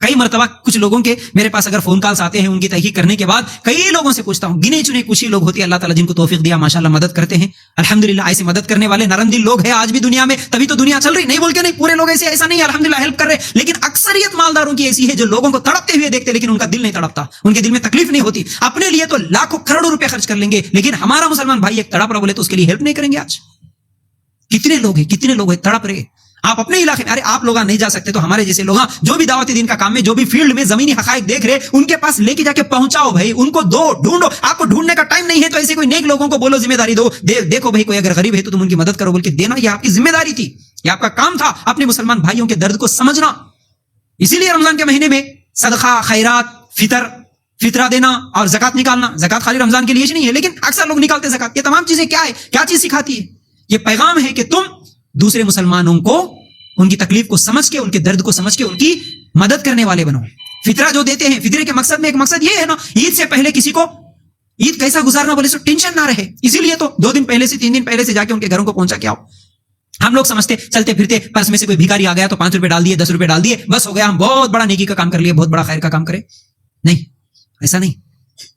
کئی مرتبہ کچھ لوگوں کے میرے پاس اگر فون کالز آتے ہیں, ان کی تحقیق کرنے کے بعد کئی لوگوں سے پوچھتا ہوں, گنے چنے کچھ ہی لوگ ہوتے ہیں اللہ تعالیٰ جن کو توفیق دیا ماشاءاللہ مدد کرتے ہیں. الحمدللہ ایسے مدد کرنے والے نرم دل لوگ ہیں آج بھی دنیا میں, تبھی تو دنیا چل رہی. نہیں بول کے نہیں, پورے لوگ ایسا نہیں الحمدللہ ہیلپ کر رہے, لیکن اکثریت مالداروں کی ایسی ہے جو لوگوں کو تڑپتے ہوئے دیکھتے لیکن ان کا دل نہیں تڑپتا, ان کے دل میں تکلیف نہیں ہوتی. اپنے لیے تو لاکھوں کروڑوں روپے خرچ کر لیں گے, لیکن ہمارا مسلمان بھائی ایک تڑپ رہا بولے تو اس کے لیے ہیلپ نہیں کریں گے. آج کتنے لوگ ہیں تڑپ رہے. آپ اپنے علاقے میں, ارے آپ لوگ نہیں جا سکتے تو ہمارے جیسے لوگ جو بھی دعوت دین کا کام میں, جو بھی فیلڈ میں زمینی حقائق دیکھ رہے, ان کے پاس لے کے جا کے پہنچاؤ بھائی, ان کو دو, ڈھونڈو. آپ کو ڈھونڈنے کا ٹائم نہیں ہے تو ایسے کوئی نیک لوگوں کو بولو ذمہ داری دو. دیکھو بھائی کوئی اگر غریب ہے تو تم ان کی مدد کرو بول کے دینا, یہ آپ کی ذمہ داری تھی, یہ آپ کا کام تھا اپنے مسلمان بھائیوں کے درد کو سمجھنا. اسی لیے رمضان کے مہینے میں صدقہ, خیرات, فطرہ دینا اور زکات نکالنا. زکات خالی رمضان کے لیے نہیں ہے, لیکن اکثر لوگ نکالتے زکات. یہ تمام چیزیں کیا ہے, کیا چیز سکھاتی ہے؟ یہ پیغام ہے کہ تم دوسرے مسلمانوں کو ان کی تکلیف کو سمجھ کے, ان کے درد کو سمجھ کے ان کی مدد کرنے والے بنو. فطرہ جو دیتے ہیں, فطرے کے مقصد میں ایک مقصد یہ ہے نا, عید سے پہلے کسی کو عید کیسا گزارنا بولے سو ٹینشن نہ رہے. اسی لیے تو 2 دن پہلے سے 3 دن پہلے سے جا کے ان کے گھروں کو پہنچا کے آؤ. ہم لوگ سمجھتے چلتے پھرتے پرس میں سے کوئی بھیکاری آ گیا تو 5 روپے ڈال دیے, 10 روپے ڈال دیے, بس ہو گیا, ہم بہت بڑا نیکی کا کام کر لیے, بہت بڑا خیر کا کام کرے. نہیں, ایسا نہیں.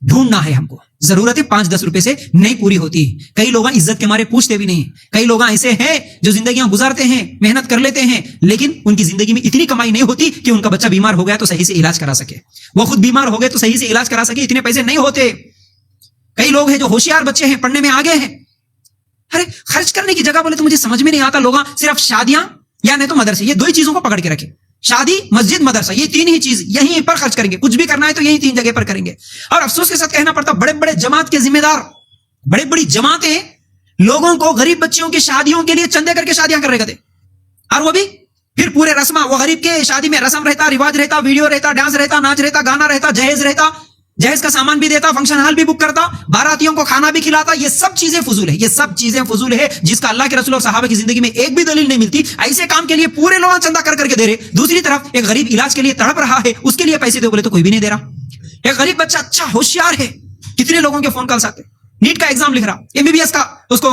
ڈھونڈنا ہے ہم کو. ضرورتیں 5-10 روپے سے نہیں پوری ہوتی. کئی لوگ عزت کے مارے پوچھتے بھی نہیں. کئی لوگ ایسے ہیں جو زندگیاں گزارتے ہیں, محنت کر لیتے ہیں, لیکن ان کی زندگی میں اتنی کمائی نہیں ہوتی کہ ان کا بچہ بیمار ہو گیا تو صحیح سے علاج کرا سکے, وہ خود بیمار ہو گئے تو صحیح سے علاج کرا سکے. اتنے پیسے نہیں ہوتے. کئی لوگ ہیں جو ہوشیار بچے ہیں, پڑھنے میں آگے ہیں, ارے خرچ کرنے کی جگہ بولے تو مجھے سمجھ میں نہیں آتا, لوگ صرف شادیاں یا نہیں تو مدرسے, یہ دو ہی چیزوں کو پکڑ کے رکھے, شادی, مسجد, مدرسہ, یہ تین ہی چیز یہیں پر خرچ کریں گے, کچھ بھی کرنا ہے تو یہی تین جگہ پر کریں گے. اور افسوس کے ساتھ کہنا پڑتا, بڑے بڑے جماعت کے ذمہ دار, بڑے بڑی جماعتیں لوگوں کو غریب بچیوں کی شادیوں کے لیے چندے کر کے شادیاں کر رہے تھے, اور وہ بھی پھر پورے رسم, وہ غریب کے شادی میں رسم رہتا, رواج رہتا, ویڈیو رہتا, ڈانس رہتا, ناچ رہتا, گانا رہتا, جہیز رہتا, جہیز کا سامان بھی دیتا, فنکشن ہال بھی بک کرتا, باراتیوں کو کھانا بھی کھلاتا. یہ سب چیزیں فضول ہے, یہ سب چیزیں فضول ہے جس کا اللہ کے رسول اور صحابہ کی زندگی میں ایک بھی دلیل نہیں ملتی. ایسے کام کے لیے پورے لوگ چندہ کر کے دے رہے, دوسری طرف ایک غریب علاج کے لیے تڑپ رہا ہے, اس کے لیے پیسے دے بولے تو کوئی بھی نہیں دے رہا. ایک غریب بچہ اچھا ہوشیار ہے, کتنے لوگوں کے فون کالس آتے, نیٹ کا ایگزام لکھ رہا, MBBS کا اس کو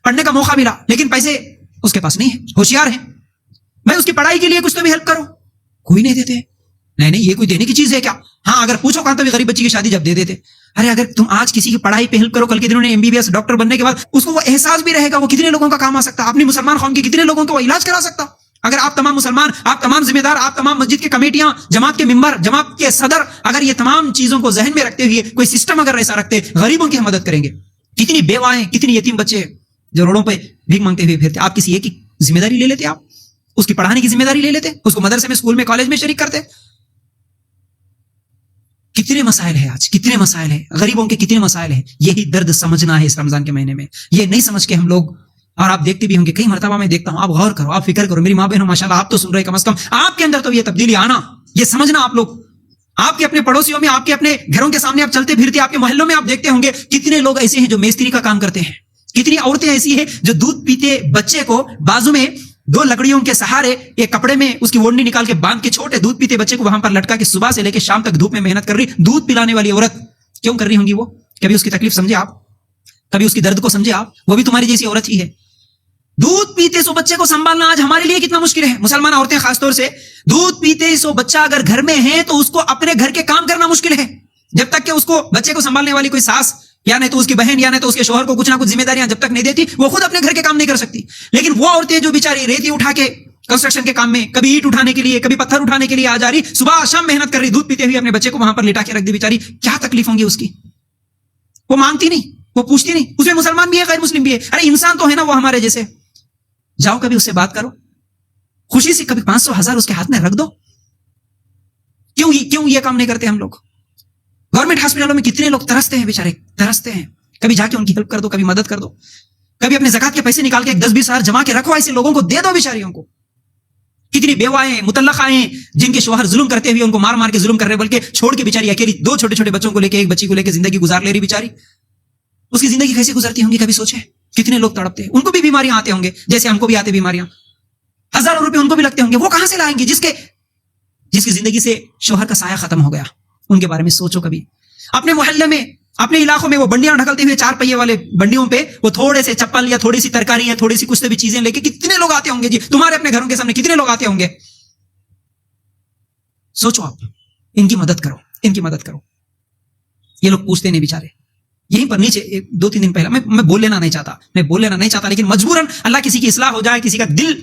پڑھنے کا موقع ملا, لیکن پیسے اس کے پاس نہیں ہے, ہوشیار ہے, بھائی اس کی پڑھائی کے لیے کچھ تو بھی ہیلپ کرو, کوئی نہیں دیتے. نہیں یہ کوئی دینے کی چیز ہے کیا؟ ہاں اگر پوچھو کہاں تو بھی غریب بچی کی شادی جب دے دیتے. ارے اگر تم آج کسی کی پڑھائی پہ ہیلپ کرو, کل کے دنوں نے MBBS ڈاکٹر بننے کے بعد اس کو وہ احساس بھی رہے گا, وہ کتنے لوگوں کا کام آ سکتا, اپنی مسلمان قوم کے کتنے لوگوں کو وہ علاج کرا سکتا. اگر آپ تمام مسلمان, آپ تمام ذمہ دار, آپ تمام مسجد کی کمیٹیاں, جماعت کے ممبر, جماعت کے صدر, اگر یہ تمام چیزوں کو ذہن میں رکھتے ہوئے کوئی سسٹم اگر ایسا رکھتے, غریبوں کی مدد کریں گے. کتنی بیوائیں, کتنی یتیم بچے جو روڈوں پہ بھیک مانگتے ہوئے پھرتے, آپ کسی ایک کی ذمہ داری لے لیتے, آپ اس کی پڑھانے کی ذمہ داری لے لیتے, اس کو مدرسے میں, اسکول میں, کالج میں شریک کرتے. کتنے مسائل ہیں آج, کتنے مسائل ہیں, غریبوں کے کتنے مسائل ہیں. یہی درد سمجھنا ہے اس رمضان کے مہینے میں. یہ نہیں سمجھ کے ہم لوگ, اور آپ دیکھتے بھی ہوں گے, کئی مرتبہ میں دیکھتا ہوں, آپ غور کرو, آپ فکر کرو, میری ماں بہنوں ماشاءاللہ آپ تو سن رہے, کم از کم آپ کے اندر تو یہ تبدیلی آنا, یہ سمجھنا, آپ لوگ آپ کے اپنے پڑوسیوں میں, آپ کے اپنے گھروں کے سامنے آپ چلتے پھرتے, آپ کے محلوں میں آپ دیکھتے ہوں گے کتنے لوگ ایسے ہیں جو میستری کا کام کرتے ہیں, کتنی عورتیں ایسی ہیں جو دودھ پیتے بچے کو بازو میں دو لکڑیوں کے سہارے ایک کپڑے میں اس کی اوڑھنی نکال کے باندھ کے چھوٹے دودھ پیتے بچے کو وہاں پر لٹکا کے صبح سے لے کے شام تک دھوپ میں محنت کر رہی. دودھ پلانے والی عورت کیوں کر رہی ہوں گی وہ؟ کبھی اس کی تکلیف سمجھے آپ, کبھی اس کی درد کو سمجھے آپ, وہ بھی تمہاری جیسی عورت ہی ہے. دودھ پیتے سو بچے کو سنبھالنا آج ہمارے لیے کتنا مشکل ہے. مسلمان عورتیں خاص طور سے دودھ پیتے سو بچہ اگر گھر میں ہے تو اس کو اپنے گھر کے کام کرنا مشکل ہے, جب تک کہ اس کو بچے کو سنبھالنے والی کوئی ساس یا نہیں تو اس کی بہن یا نہیں تو اس کے شوہر کو کچھ نہ کچھ ذمہ داریاں جب تک نہیں دیتی, وہ خود اپنے گھر کے کام نہیں کر سکتی. لیکن وہ عورتیں جو بیچاری ریتی اٹھا کے کنسٹرکشن کے کام میں, کبھی اینٹ اٹھانے کے لیے, کبھی پتھر اٹھانے کے لیے آ جا رہی, صبح شام محنت کر رہی, دودھ پیتے ہوئے اپنے بچے کو وہاں پر لٹا کے رکھ دی, بیچاری کیا تکلیف ہوں گی اس کی. وہ مانگتی نہیں, وہ پوچھتی نہیں, اس میں مسلمان بھی ہے, غیر مسلم بھی ہے, ارے انسان تو ہے نا وہ ہمارے جیسے. جاؤ کبھی اس سے بات کرو, خوشی سے کبھی 500,000 اس کے ہاتھ میں رکھ دو. کیوں یہ کام نہیں کرتے ہم لوگ؟ گورنمنٹ ہاسپٹلوں میں کتنے لوگ ترستے ہیں, بیچارے ترستے ہیں, کبھی جا کے ان کی ہیلپ کر دو, کبھی مدد کر دو, کبھی اپنے زکات کے پیسے نکال کے 10-20 ہزار جمع کے رکھو, ایسے لوگوں کو دے دو بیچاریوں کو. کتنی بیوائیں, مطلقائیں جن کے شوہر ظلم کرتے ہوئے ان کو مار مار کے ظلم کر رہے, بلکہ چھوڑ کے بیچاری اکیلی 2 چھوٹے چھوٹے بچوں کو لے کے, ایک بچی کو لے کے زندگی گزار لے رہی بیچاری. اس کی زندگی کیسے گزرتی ہوں گی کبھی سوچے؟ کتنے لوگ تڑپتے ہیں, ان کو بھی بیماریاں آتے ہوں گے جیسے ہم کو بھی آتے بیماریاں, ہزاروں روپے ان کو بھی لگتے ہوں گے. وہ کہاں سے لائیں گے جس کی زندگی سے شوہر کا سایہ ختم ہو گیا؟ ان کے بارے میں سوچو کبھی. اپنے محلے میں, اپنے علاقوں میں وہ بنڈیاں ڈھکلتے ہوئے 4 پہیے والے بنڈیوں پہ وہ تھوڑے سے چپل یا تھوڑی سی ترکاری یا تھوڑی سی کچھ بھی چیزیں لے کے کتنے لوگ آتے ہوں گے جی تمہارے اپنے گھروں کے سامنے, کتنے لوگ آتے ہوں گے. سوچو آپ, ان کی مدد کرو, ان کی مدد کرو. یہ لوگ پوچھتے نہیں بیچارے. یہیں پر نیچے 2-3 دن پہلا میں بول لینا نہیں چاہتا, لیکن مجبوراً اللہ کسی کی اصلاح ہو جائے, کسی کا دل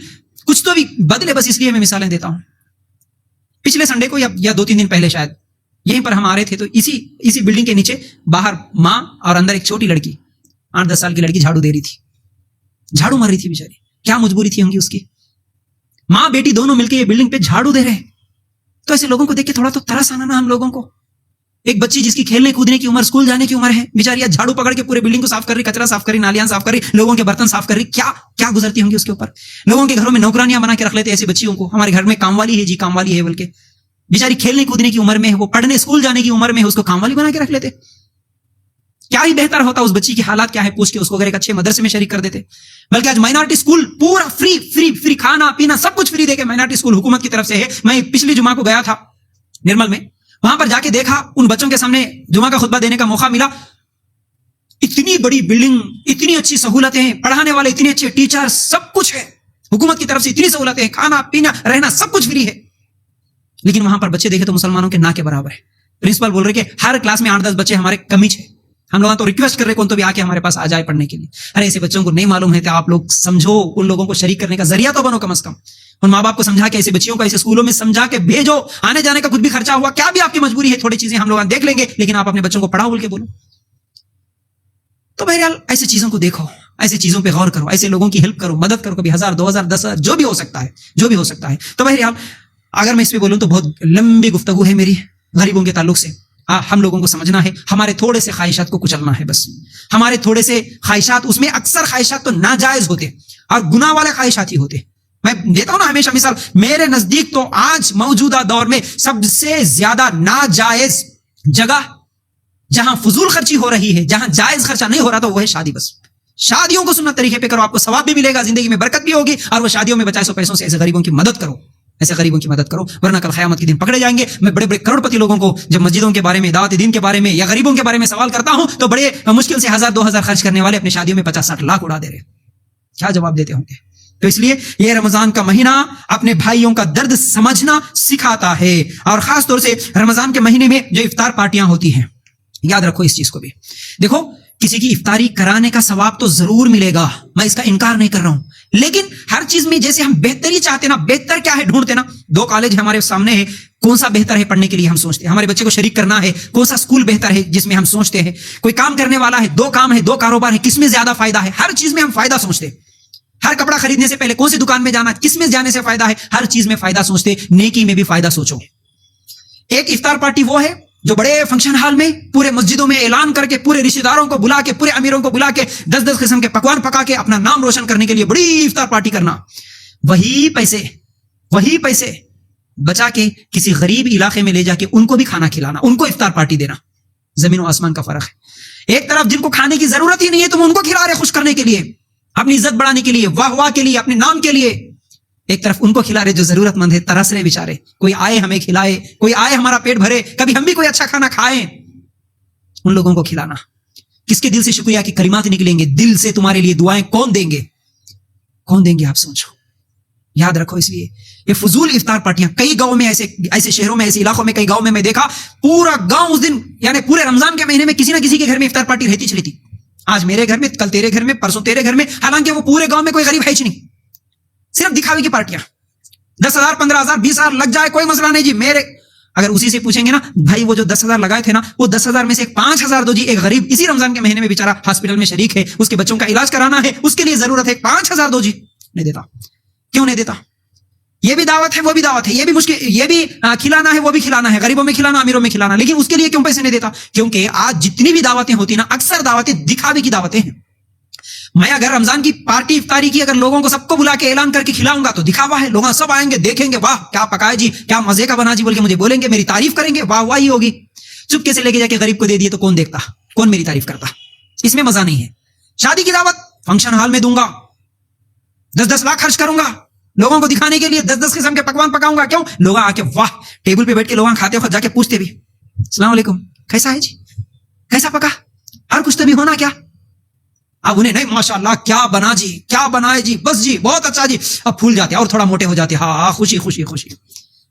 کچھ تو بھی بدلے, بس اس لیے میں مثالیں دیتا ہوں. پچھلے سنڈے کو یا 2-3 دن پہلے شاید یہیں پر ہم آ رہے تھے, تو اسی بلڈنگ کے نیچے باہر ماں اور اندر ایک چھوٹی لڑکی, 8-10 سال کی لڑکی جھاڑو دے رہی تھی, جھاڑو مار رہی تھی بیچاری. کیا مجبوری تھی ہوں گی اس کی؟ ماں بیٹی دونوں مل کے یہ بلڈنگ پہ جھاڑو دے رہے ہیں. تو ایسے لوگوں کو دیکھ کے تھوڑا تو ترس آنا نا ہم لوگوں کو. ایک بچی جس کی کھیلنے کودنے کی عمر, اسکول جانے کی عمر ہے, بیچاری جھاڑو پکڑ کے پورے بلڈنگ کو صاف کر رہی, کچرا صاف کر رہی, نالیاں صاف کر رہی, لوگوں کے برتن صاف کر رہی. کیا گزرتی ہوں گی اس کے اوپر. لوگوں کے گھروں میں نوکرانیاں بنا کے رکھ لیتے ایسی بچیوں کو. ہمارے گھر میں کام والی ہے جی, کام والی ہے, بلکہ بیچاری کھیلنے کودنے کی عمر میں ہے, وہ پڑھنے اسکول جانے کی عمر میں ہے, اس کو کام والی بنا کے رکھ لیتے. کیا ہی بہتر ہوتا, اس بچی کی حالات کیا ہے پوچھ کے اس کو اگر ایک اچھے مدرسے میں شریک کر دیتے. بلکہ آج مائنارٹی اسکول پورا فری, کھانا پینا سب کچھ فری دے کے مائنارٹی اسکول حکومت کی طرف سے ہے. میں پچھلی جمعہ کو گیا تھا نرمل میں, وہاں پر جا کے دیکھا, ان بچوں کے سامنے جمعہ کا خطبہ دینے کا موقع ملا. اتنی بڑی بلڈنگ, اتنی اچھی سہولتیں, پڑھانے والے اتنے اچھے ٹیچر, سب کچھ ہے حکومت کی طرف سے, اتنی سہولتیں, کھانا پینا رہنا سب کچھ فری ہے. لیکن وہاں پر بچے دیکھے تو مسلمانوں کے نا کے برابر ہے. پرنسپل بول رہے کہ ہر کلاس میں 8-10 بچے ہمارے کمی ہے. ہم لوگ تو ریکویسٹ کر رہے کون تو بھی آ کے ہمارے پاس آ جائے پڑھنے کے لیے. ارے ایسے بچوں کو نہیں معلوم ہے, تو آپ لوگ سمجھو, ان لوگوں کو شریک کرنے کا ذریعہ تو بنو کم از کم. ان ماں باپ کو سمجھا کے ایسے بچیوں کو ایسے اسکولوں میں سمجھا کے بھیجو. آنے جانے کا کچھ بھی خرچہ ہوا, کیا بھی آپ کی مجبوری ہے, تھوڑی چیزیں ہم لوگ دیکھ لیں گے, لیکن آپ اپنے بچوں کو پڑھاؤ بول کے بولو. تو بہرحال ایسے چیزوں کو دیکھو، ایسے چیزوں پہ غور کرو، ایسے لوگوں کی ہیلپ کرو، مدد کرو، کبھی 1000 2000 10,000 جو بھی ہو سکتا ہے. تو بہرحال اگر میں اس پہ بولوں تو بہت لمبی گفتگو ہے میری غریبوں کے تعلق سے. ہم لوگوں کو سمجھنا ہے ہمارے تھوڑے سے خواہشات کو کچلنا ہے. بس ہمارے تھوڑے سے خواہشات، اس میں اکثر خواہشات تو ناجائز ہوتے اور گناہ والے خواہشات ہی ہوتے. میں دیتا ہوں نا ہمیشہ مثال، میرے نزدیک تو آج موجودہ دور میں سب سے زیادہ ناجائز جگہ جہاں فضول خرچی ہو رہی ہے، جہاں جائز خرچہ نہیں ہو رہا، تو وہ ہے شادی. بس شادیوں کو سنت طریقے پہ کرو، آپ کو ثواب بھی ملے گا، زندگی میں برکت بھی ہوگی، اور وہ شادیوں میں بچائے سو پیسوں سے ایسے غریبوں کی مدد کرو، ورنہ کل قیامت کے دن پکڑے جائیں گے. میں بڑے بڑے کروڑ پتی لوگوں کو جب مسجدوں کے بارے میں، دعوت دین کے بارے میں یا غریبوں کے بارے میں سوال کرتا ہوں تو بڑے مشکل سے 1000 2000 خرچ کرنے والے اپنی شادیوں میں 50-60 لاکھ اڑا دے رہے. کیا جواب دیتے ہوں گے؟ تو اس لیے یہ رمضان کا مہینہ اپنے بھائیوں کا درد سمجھنا سکھاتا ہے. اور خاص طور سے رمضان کے مہینے میں جو افطار پارٹیاں ہوتی ہیں، یاد رکھو اس چیز کو بھی. دیکھو کسی کی افطاری کرانے کا ثواب تو ضرور ملے گا، میں اس کا انکار نہیں کر رہا ہوں، لیکن ہر چیز میں جیسے ہم بہتری چاہتے نا، بہتر کیا ہے ڈھونڈتے نا. 2 کالج ہمارے سامنے ہے، کون سا بہتر ہے پڑھنے کے لیے ہم سوچتے ہیں، ہمارے بچے کو شریک کرنا ہے، کون سا اسکول بہتر ہے جس میں ہم سوچتے ہیں. کوئی کام کرنے والا ہے، 2 کام ہے، 2 کاروبار ہے، کس میں زیادہ فائدہ ہے. ہر چیز میں ہم فائدہ سوچتے ہیں. ہر کپڑا خریدنے سے پہلے کون سی دکان میں جانا، کس میں جانے سے فائدہ ہے، ہر چیز میں فائدہ سوچتے. نیکی میں بھی فائدہ سوچو. ایک افطار پارٹی وہ ہے جو بڑے فنکشن ہال میں پورے مسجدوں میں اعلان کر کے، پورے رشتہ داروں کو بلا کے، پورے امیروں کو بلا کے 10-10 قسم کے پکوان پکا کے اپنا نام روشن کرنے کے لیے بڑی افطار پارٹی کرنا. وہی پیسے بچا کے کسی غریب علاقے میں لے جا کے ان کو بھی کھانا کھلانا، ان کو افطار پارٹی دینا. زمین و آسمان کا فرق ہے. ایک طرف جن کو کھانے کی ضرورت ہی نہیں ہے تم ان کو کھلا رہے خوش کرنے کے لیے، اپنی عزت بڑھانے کے لیے، واہ کے لیے، اپنے نام کے لیے. ایک طرف ان کو کھلا رہے جو ضرورت مند ہے، ترس رہے بیچارے. کوئی آئے ہمیں کھلائے، کوئی آئے ہمارا پیٹ بھرے، کبھی ہم بھی کوئی اچھا کھانا کھائیں. ان لوگوں کو کھلانا. کس کے دل سے شکریہ کی کلمات نکلیں گے؟ دل سے تمہارے لیے دعائیں کون دیں گے آپ سوچو. یاد رکھو. اس لیے یہ فضول افطار پارٹیاں کئی گاؤں میں، ایسے شہروں میں، ایسے علاقوں میں، کئی گاؤں میں دیکھا پورا گاؤں اس دن، یعنی پورے رمضان کے مہینے میں کسی نہ کسی کے گھر میں افطار پارٹی رہتی. آج میرے گھر میں، کل تیرے گھر میں، پرسوں تیرے گھر میں، حالانکہ وہ پورے گاؤں میں کوئی غریب ہے ہی نہیں. صرف دکھاوے کی پارٹیاں. 10,000 15,000 20,000 لگ جائے کوئی مسئلہ نہیں جی. میرے اگر اسی سے پوچھیں گے نا بھائی وہ جو 10,000 لگائے تھے نا، وہ 10,000 میں سے 5,000 دو جی. ایک غریب اسی رمضان کے مہینے میں بیچارہ ہاسپٹل میں شریک ہے، اس کے بچوں کا علاج کرانا ہے، اس کے لیے ضرورت ہے، 5,000 دو جی. نہیں دیتا. کیوں نہیں دیتا؟ یہ بھی دعوت ہے، وہ بھی دعوت ہے، یہ بھی مشکل، یہ بھی کھلانا ہے، وہ بھی کھلانا ہے، غریبوں میں کھلانا، امیروں میں کھلانا. لیکن اس کے لیے کیوں پیسے نہیں دیتا؟ کیونکہ آج جتنی بھی دعوتیں ہوتی نا، اکثر دعوتیں دکھاوے کی دعوتیں ہیں. میں اگر رمضان کی پارٹی افطاری کی اگر لوگوں کو سب کو بلا کے اعلان کر کے کھلاؤں گا تو دکھاوا ہے. لوگ سب آئیں گے، دیکھیں گے، واہ کیا پکائے جی، کیا مزے کا بنا جی بول کے مجھے بولیں گے، میری تعریف کریں گے، واہ واہی ہوگی. چپکے سے لے کے جا کے غریب کو دے دیے تو کون دیکھتا، کون میری تعریف کرتا؟ اس میں مزہ نہیں ہے. شادی کی دعوت فنکشن ہال میں دوں گا، 10-10 لاکھ خرچ کروں گا لوگوں کو دکھانے کے لیے، 10-10 قسم کے پکوان پکاؤں گا. کیوں؟ لوگ آ کے واہ ٹیبل پہ بیٹھ کے لوگ کھاتے وقت جا کے پوچھتے بھی السلام علیکم کیسا ہے جی، کیسا پکا، ہر کچھ تو بھی ہونا کیا. اب انہیں نہیں ماشاءاللہ کیا بنا جی، کیا بنائے جی، بس جی بہت اچھا جی. اب پھول جاتے اور تھوڑا موٹے ہو جاتے. ہاں خوشی خوشی خوشی.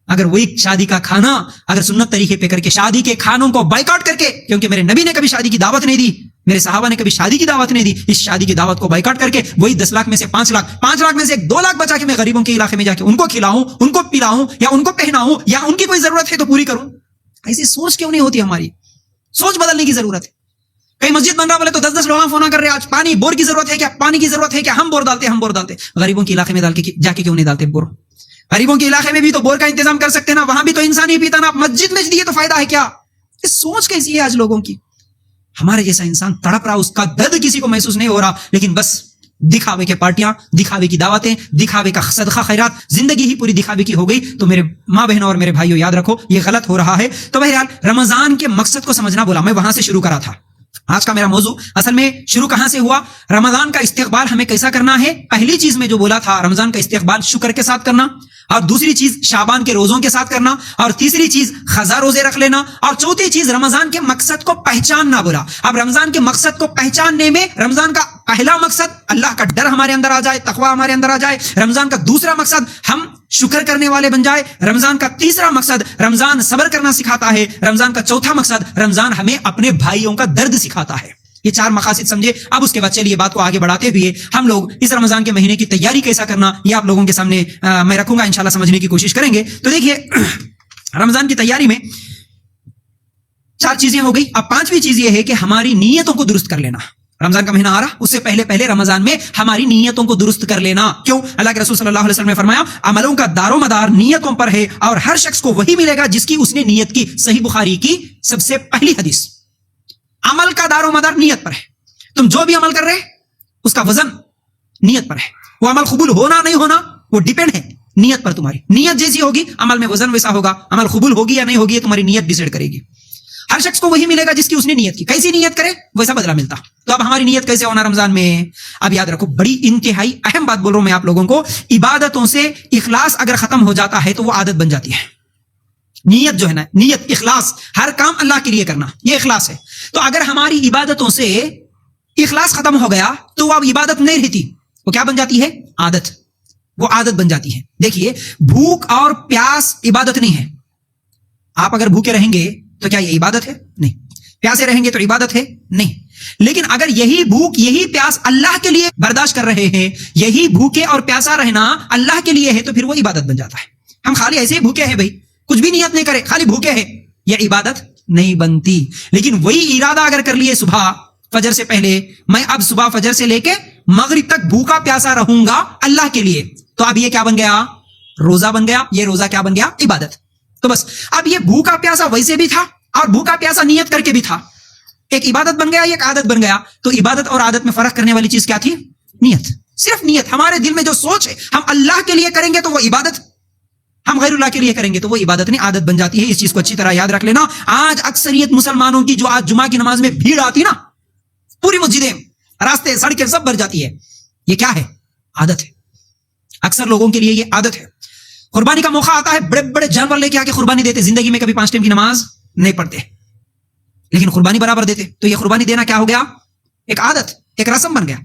اگر وہی شادی کا کھانا اگر سنت طریقے پہ کر کے، شادی کے کھانوں کو بائیکاٹ کر کے، کیونکہ میرے نبی نے کبھی شادی کی دعوت نہیں دی، میرے صحابہ نے کبھی شادی کی دعوت نہیں دی، اس شادی کی دعوت کو بائیکاٹ کر کے وہی 10 لاکھ میں سے 5 لاکھ میں سے 2 لاکھ بچا کے میں غریبوں کے علاقے میں جا کے ان کو کھلاؤں، ان کو پلاؤں، یا ان کو پہناؤں، یا ان کی کوئی ضرورت ہے تو پوری کروں. ایسی سوچ کیوں نہیں ہوتی؟ ہماری سوچ بدلنے کی ضرورت ہے. کئی مسجد بن رہا بولے تو 10-10 لوگ فون کر رہے ہیں، آج پانی بور کی ضرورت ہے کیا، پانی کی ضرورت ہے کیا، ہم بور ڈالتے. غریبوں کے علاقے میں ڈال کے جا کے کیوں نہیں ڈالتے بور؟ غریبوں کے علاقے میں بھی تو بور کا انتظام کر سکتے نا، وہاں بھی تو انسان ہی پیتا نا. مسجد میں دیے تو فائدہ ہے کیا؟ یہ سوچ کیسی ہے آج لوگوں کی؟ ہمارے جیسا انسان تڑپ رہا، اس کا درد کسی کو محسوس نہیں ہو رہا، لیکن بس دکھاوے کے پارٹیاں، دکھاوے کی دعوتیں، دکھاوے کا صدقہ خیرات، زندگی ہی پوری دکھاوے کی ہو گئی. تو میرے ماں بہنوں اور میرے بھائیوں یاد رکھو یہ غلط ہو رہا ہے. تو بہرحال رمضان کے مقصد کو سمجھنا بولا، میں وہاں سے شروع کرا تھا. آج کا میرا موضوع اصل میں شروع کہاں سے ہوا؟ رمضان کا استقبال ہمیں کیسا کرنا ہے. پہلی چیز میں جو بولا تھا رمضان کا استقبال شکر کے ساتھ کرنا، اور دوسری چیز شعبان کے روزوں کے ساتھ کرنا، اور تیسری چیز قضا روزے رکھ لینا، اور چوتھی چیز رمضان کے مقصد کو پہچاننا بولا. اب رمضان کے مقصد کو پہچاننے میں رمضان کا پہلا مقصد اللہ کا ڈر ہمارے اندر آ جائے، تقوی ہمارے اندر آ جائے. رمضان کا دوسرا مقصد ہم شکر کرنے والے بن جائے. رمضان کا تیسرا مقصد رمضان صبر کرنا سکھاتا ہے. رمضان کا چوتھا مقصد رمضان ہمیں اپنے بھائیوں کا درد سکھاتا ہے. یہ 4 مقاصد سمجھے. اب اس کے بعد چلیے بات کو آگے بڑھاتے ہوئے ہم لوگ اس رمضان کے مہینے کی تیاری کیسا کرنا یہ آپ لوگوں کے سامنے میں رکھوں گا، انشاءاللہ سمجھنے کی کوشش کریں گے. تو دیکھیے رمضان کی تیاری میں 4 چیزیں ہو گئی. اب 5ویں چیز یہ ہے کہ ہماری نیتوں کو درست کر لینا. رمضان کا مہینہ آ رہا، اس سے پہلے پہلے رمضان میں ہماری نیتوں کو درست کر لینا. کیوں؟ اللہ کے رسول صلی اللہ علیہ وسلم نے فرمایا عملوں کا دار و مدار نیتوں پر ہے، اور ہر شخص کو وہی ملے گا جس کی اس نے نیت کی. صحیح بخاری کی سب سے پہلی حدیث. عمل کا دار و مدار نیت پر ہے. تم جو بھی عمل کر رہے اس کا وزن نیت پر ہے. وہ عمل قبول ہونا نہیں ہونا وہ ڈیپینڈ ہے نیت پر. تمہاری نیت جیسی ہوگی عمل میں وزن ویسا ہوگا. عمل قبول ہوگی یا نہیں ہوگی یہ تمہاری نیت ڈیسائیڈ کرے گی. ہر شخص کو وہی ملے گا جس کی اس نے نیت کی. کیسی نیت کرے ویسا بدلہ ملتا. تو اب ہماری نیت کیسے ہونا رمضان میں؟ اب یاد رکھو، بڑی انتہائی اہم بات بول رہا ہوں میں آپ لوگوں کو. عبادتوں سے اخلاص اگر ختم ہو جاتا ہے تو وہ عادت بن جاتی ہے. نیت جو ہے نا، نیت اخلاص، ہر کام اللہ کے لیے کرنا، یہ اخلاص ہے. تو اگر ہماری عبادتوں سے اخلاص ختم ہو گیا تو وہ اب عبادت نہیں رہتی، وہ کیا بن جاتی ہے؟ عادت. وہ عادت بن جاتی ہے. دیکھیے، بھوک اور پیاس عبادت نہیں ہے. آپ اگر بھوکے رہیں گے تو کیا یہ عبادت ہے؟ نہیں. پیاسے رہیں گے تو عبادت ہے؟ نہیں. لیکن اگر یہی بھوک یہی پیاس اللہ کے لیے برداشت کر رہے ہیں، یہی بھوکے اور پیاسا رہنا اللہ کے لیے ہے، تو پھر وہ عبادت بن جاتا ہے. ہم خالی ایسے ہی بھوکے ہیں بھائی، کچھ بھی نیت نہیں کرے، خالی بھوکے ہیں، یہ عبادت نہیں بنتی. لیکن وہی ارادہ اگر کر لیے صبح فجر سے پہلے، میں اب صبح فجر سے لے کے مغرب تک بھوکا پیاسا رہوں گا اللہ کے لیے، تو اب یہ کیا بن گیا؟ روزہ بن گیا. یہ روزہ کیا بن گیا؟ عبادت. تو بس اب یہ بھوکا پیاسا ویسے بھی تھا اور بھوکا پیاسا نیت کر کے بھی تھا. ایک عبادت بن گیا، ایک عادت بن گیا. تو عبادت اور عادت میں فرق کرنے والی چیز کیا تھی؟ نیت. صرف نیت. ہمارے دل میں جو سوچ ہے، ہم اللہ کے لیے کریں گے تو وہ عبادت، ہم غیر اللہ کے لیے کریں گے تو وہ عبادت نہیں، عادت بن جاتی ہے. اس چیز کو اچھی طرح یاد رکھ لینا. آج اکثریت مسلمانوں کی جو آج جمعہ کی نماز میں بھیڑ آتی نا، پوری مسجدیں، راستے، سڑکیں سب بھر جاتی ہے، یہ کیا ہے؟ عادت ہے. اکثر لوگوں کے لیے یہ عادت ہے. قربانی کا موقع آتا ہے، بڑے بڑے جانور لے کے آ کے قربانی دیتے، زندگی میں کبھی 5 ٹائم کی نماز نہیں پڑھتے لیکن قربانی برابر دیتے. تو یہ قربانی دینا کیا ہو گیا؟ ایک عادت، ایک رسم بن گیا.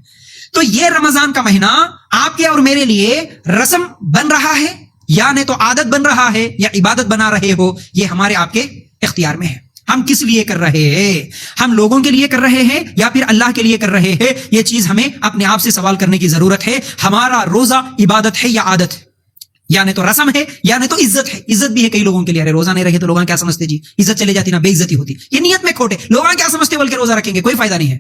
تو یہ رمضان کا مہینہ آپ کے اور میرے لیے رسم بن رہا ہے، یا نہیں تو عادت بن رہا ہے، یا عبادت بنا رہے ہو، یہ ہمارے آپ کے اختیار میں ہے. ہم کس لیے کر رہے ہیں؟ ہم لوگوں کے لیے کر رہے ہیں یا پھر اللہ کے لیے کر رہے ہیں؟ یہ چیز ہمیں اپنے آپ سے سوال کرنے کی ضرورت ہے. ہمارا روزہ عبادت ہے یا عادت ہے؟ یا نہیں تو رسم ہے یا نہیں تو عزت ہے. عزت بھی ہے کئی لوگوں کے لیے. ارے روزہ نہیں رکھے تو لوگوں کیا سمجھتے جی؟ عزت چلے جاتی نا، بے عزتی ہوتی. یہ نیت میں کھوٹ ہے. لوگوں کیا سمجھتے بلکہ روزہ رکھیں گے کوئی فائدہ نہیں ہے.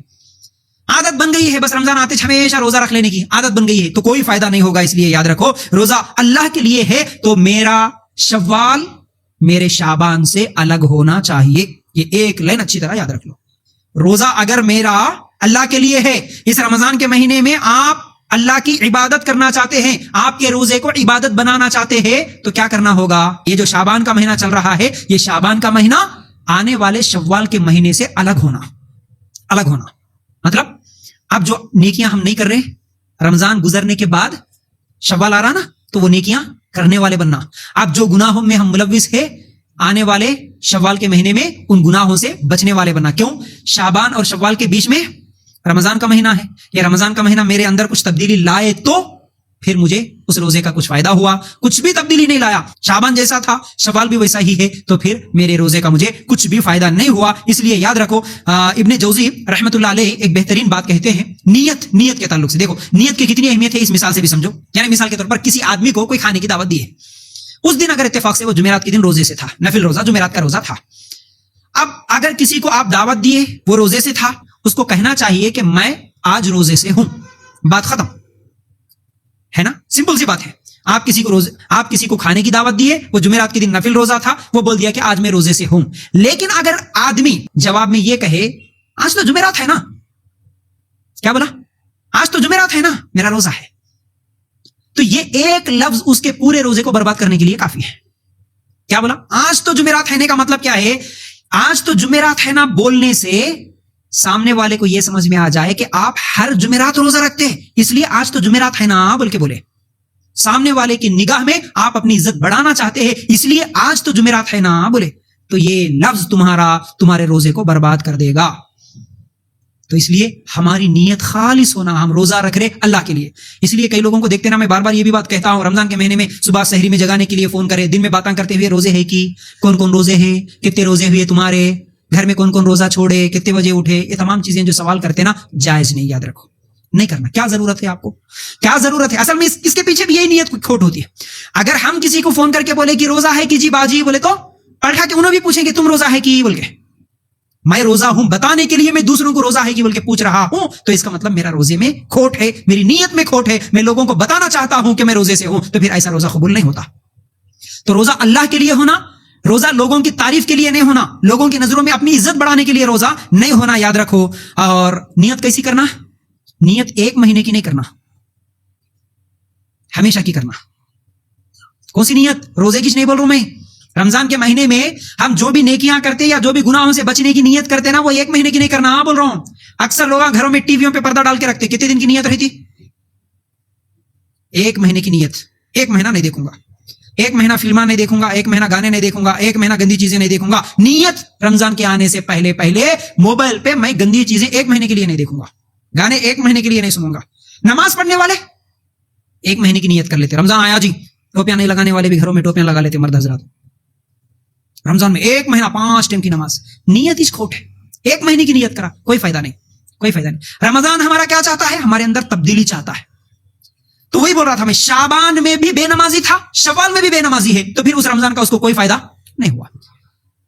عادت بن گئی ہے، بس رمضان آتے ہمیشہ روزہ رکھ لینے کی عادت بن گئی ہے تو کوئی فائدہ نہیں ہوگا. اس لیے یاد رکھو، روزہ اللہ کے لیے ہے تو میرا شوال میرے شعبان سے الگ ہونا چاہیے. یہ ایک لائن اچھی طرح یاد رکھ لو. روزہ اگر میرا اللہ کے لیے ہے، اس رمضان کے مہینے میں آپ اللہ کی عبادت کرنا چاہتے ہیں، آپ کے روزے کو عبادت بنانا چاہتے ہیں، تو کیا کرنا ہوگا؟ یہ جو شعبان کا مہینہ چل رہا ہے، یہ شعبان کا مہینہ آنے والے شوال کے مہینے سے الگ ہونا. الگ ہونا مطلب اب جو نیکیاں ہم نہیں کر رہے، رمضان گزرنے کے بعد شوال آ رہا نا، تو وہ نیکیاں کرنے والے بننا. اب جو گناہوں میں ہم ملوث ہے، آنے والے شوال کے مہینے میں ان گناہوں سے بچنے والے بننا. کیوں؟ شعبان اور شوال کے بیچ میں رمضان کا مہینہ ہے. یہ رمضان کا مہینہ میرے اندر کچھ تبدیلی لائے تو پھر مجھے اس روزے کا کچھ فائدہ ہوا. کچھ بھی تبدیلی نہیں لایا، شعبان جیسا تھا، شوال بھی ویسا ہی ہے، تو پھر میرے روزے کا مجھے کچھ بھی فائدہ نہیں ہوا. اس لیے یاد رکھو، ابن جوزی رحمۃ اللہ علیہ ایک بہترین بات کہتے ہیں نیت کے تعلق سے. دیکھو نیت کی کتنی اہمیت ہے، اس مثال سے بھی سمجھو. یعنی مثال کے طور پر کسی آدمی کو کوئی کھانے کی دعوت دی ہے، اس دن اگر اتفاق سے وہ جمعرات کے دن روزے سے تھا، نفل روزہ جمعرات کا روزہ تھا. اب اگر کسی کو آپ دعوت دیے، وہ روزے سے تھا، اس کو کہنا چاہیے کہ میں آج روزے سے ہوں. بات ختم ہے نا، سمپل سی بات ہے. آپ کسی کو کھانے کی دعوت دیے، وہ جمعرات کے دن نفل روزہ تھا، وہ بول دیا کہ آج میں روزے سے ہوں. لیکن اگر آدمی جواب میں یہ کہے آج تو جمعرات ہے نا، کیا بولا؟ آج تو جمعرات ہے نا، میرا روزہ ہے، تو یہ ایک لفظ اس کے پورے روزے کو برباد کرنے کے لیے کافی ہے. کیا بولا؟ آج تو جمعرات ہے کا مطلب کیا ہے؟ آج تو جمعرات ہے نا بولنے سے سامنے والے کو یہ سمجھ میں آ جائے کہ آپ ہر جمعرات روزہ رکھتے ہیں، اس لیے آج تو جمعرات ہے نا بول کے بولے. سامنے والے کی نگاہ میں آپ اپنی عزت بڑھانا چاہتے ہیں، اس لیے آج تو جمعرات ہے نا بولے، تو یہ لفظ تمہارے روزے کو برباد کر دے گا. تو اس لیے ہماری نیت خالص ہونا، ہم روزہ رکھ رہے اللہ کے لیے. اس لیے کئی لوگوں کو دیکھتے نا، میں بار بار یہ بھی بات کہتا ہوں، رمضان کے مہینے میں صبح سحری میں جگانے کے لیے فون کرے، دن میں باتیں کرتے ہوئے روزے ہیں کی، کون کون روزے ہیں، کتنے روزے ہوئے تمہارے گھر میں، کون کون روزہ چھوڑے، کتنے بجے اٹھے، یہ تمام چیزیں جو سوال کرتے نا، جائز نہیں. یاد رکھو، نہیں کرنا. کیا ضرورت ہے آپ کو؟ کیا ضرورت ہے؟ اصل میں اس کے پیچھے بھی یہی نیت کھوٹ ہوتی ہے. اگر ہم کسی کو فون کر کے بولے کہ روزہ ہے کہ جی باجی، بولے تو پلٹا کے انہوں بھی پوچھیں گے تم روزہ ہے کہ بول کے، میں روزہ ہوں بتانے کے لیے میں دوسروں کو روزہ ہے کہ بول کے پوچھ رہا ہوں تو اس کا مطلب میرا روزے میں کھوٹ ہے, میری نیت میں کھوٹ ہے, میں لوگوں کو بتانا چاہتا ہوں کہ میں روزے سے ہوں, تو پھر ایسا روزہ قبول نہیں ہوتا. تو روزہ اللہ کے لیے ہونا, روزہ لوگوں کی تعریف کے لیے نہیں ہونا, لوگوں کی نظروں میں اپنی عزت بڑھانے کے لیے روزہ نہیں ہونا, یاد رکھو. اور نیت کیسی کرنا؟ نیت 1 مہینے کی نہیں کرنا, ہمیشہ کی کرنا. کون سی نیت؟ روزے کی نہیں بول رہا ہوں میں. رمضان کے مہینے میں ہم جو بھی نیکیاں کرتے یا جو بھی گناہوں سے بچنے کی نیت کرتے نا, وہ 1 مہینے کی نہیں کرنا. ہاں بول رہا ہوں. اکثر لوگ گھروں میں ٹی ویوں پہ پردہ ڈال کے رکھتے, کتنے دن کی نیت رہتی؟ 1 مہینے کی نیت. 1 مہینہ نہیں دیکھوں گا, 1 مہینہ فلمیں نہیں دیکھوں گا, 1 مہینہ گانے نہیں دیکھوں گا, 1 مہینہ گندی چیزیں نہیں دیکھوں گا. نیت رمضان کے آنے سے پہلے موبائل پہ میں گندی چیزیں 1 مہینے کے لیے نہیں دیکھوں گا, گانے 1 مہینے کے لیے نہیں سنوں گا. نماز پڑھنے والے 1 مہینے کی نیت کر لیتے. رمضان آیا جی, ٹوپیاں نہیں لگانے والے بھی گھروں میں ٹوپیاں لگا لیتے مرد حضرات. رمضان میں 1 مہینہ 5 ٹائم کی نماز. نیت اس کھوٹ ہے. 1 مہینے کی نیت کرا, کوئی فائدہ نہیں, کوئی فائدہ نہیں. رمضان ہمارا کیا چاہتا ہے؟ ہمارے اندر تبدیلی چاہتا ہے. تو وہی بول رہا تھا میں, شعبان میں بھی بے نمازی تھا, شوال میں بھی بے نمازی ہے, تو پھر اس رمضان کا اس کو کوئی فائدہ نہیں ہوا.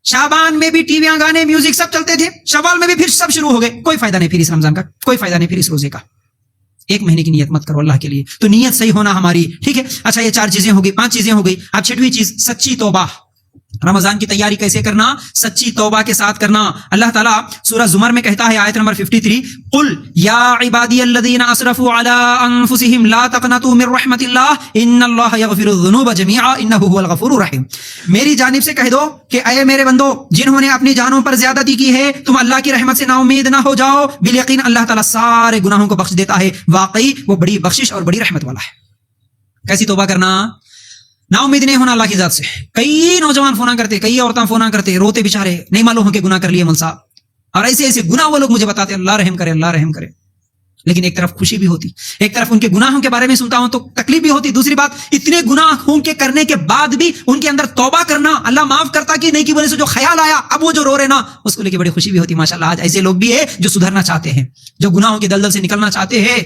شعبان میں بھی ٹی ویاں گانے میوزک سب چلتے تھے, شوال میں بھی پھر سب شروع ہو گئے, کوئی فائدہ نہیں پھر اس رمضان کا, کوئی فائدہ نہیں پھر اس روزے کا. 1 مہینے کی نیت مت کرو اللہ کے لیے. تو نیت صحیح ہونا ہماری, ٹھیک ہے. اچھا یہ 4 چیزیں ہو گئی, 5 چیزیں ہو گئی. اب 6ویں چیز سچی توبہ. رمضان کی تیاری کیسے کرنا؟ سچی توبہ کے ساتھ کرنا. اللہ تعالیٰ سورہ زمر میں کہتا ہے, آیت نمبر 53, قل یا عبادی الذین اسرفوا علی انفسہم لا تقنطوا من رحمت اللہ ان اللہ یغفر الذنوب جميعا انہ هو الغفور الرحیم. میری جانب سے کہہ دو کہ اے میرے بندو, جنہوں نے اپنی جانوں پر زیادتی کی ہے, تم اللہ کی رحمت سے نا امید نہ ہو جاؤ. بالیقین اللہ تعالیٰ سارے گناہوں کو بخش دیتا ہے, واقعی وہ بڑی بخشش اور بڑی رحمت والا ہے. کیسی توبہ کرنا؟ نا امید نہیں ہونا اللہ کی ذات سے. کئی نوجوان فونا کرتے, کئی عورتیں فونا کرتے, روتے بیچارے, نہیں معلوم ہو کہ گناہ کر لیے مول صاحب, اور ایسے ایسے گناہ وہ لوگ مجھے بتاتے اللہ رحم کرے, اللہ رحم کرے. لیکن ایک طرف خوشی بھی ہوتی, ایک طرف ان کے گناہوں کے بارے میں سنتا ہوں تو تکلیف بھی ہوتی. دوسری بات, اتنے گناہوں کے کرنے کے بعد بھی ان کے اندر توبہ کرنا, اللہ معاف کرتا کہ نہیں کی وجہ سے جو خیال آیا, اب وہ جو رو رہے نا, اس کو لے کے بڑی خوشی بھی ہوتی. ماشاءاللہ آج ایسے لوگ بھی ہیں جو سدھرنا چاہتے ہیں, جو گناہوں کے دلدل سے نکلنا چاہتے ہیں.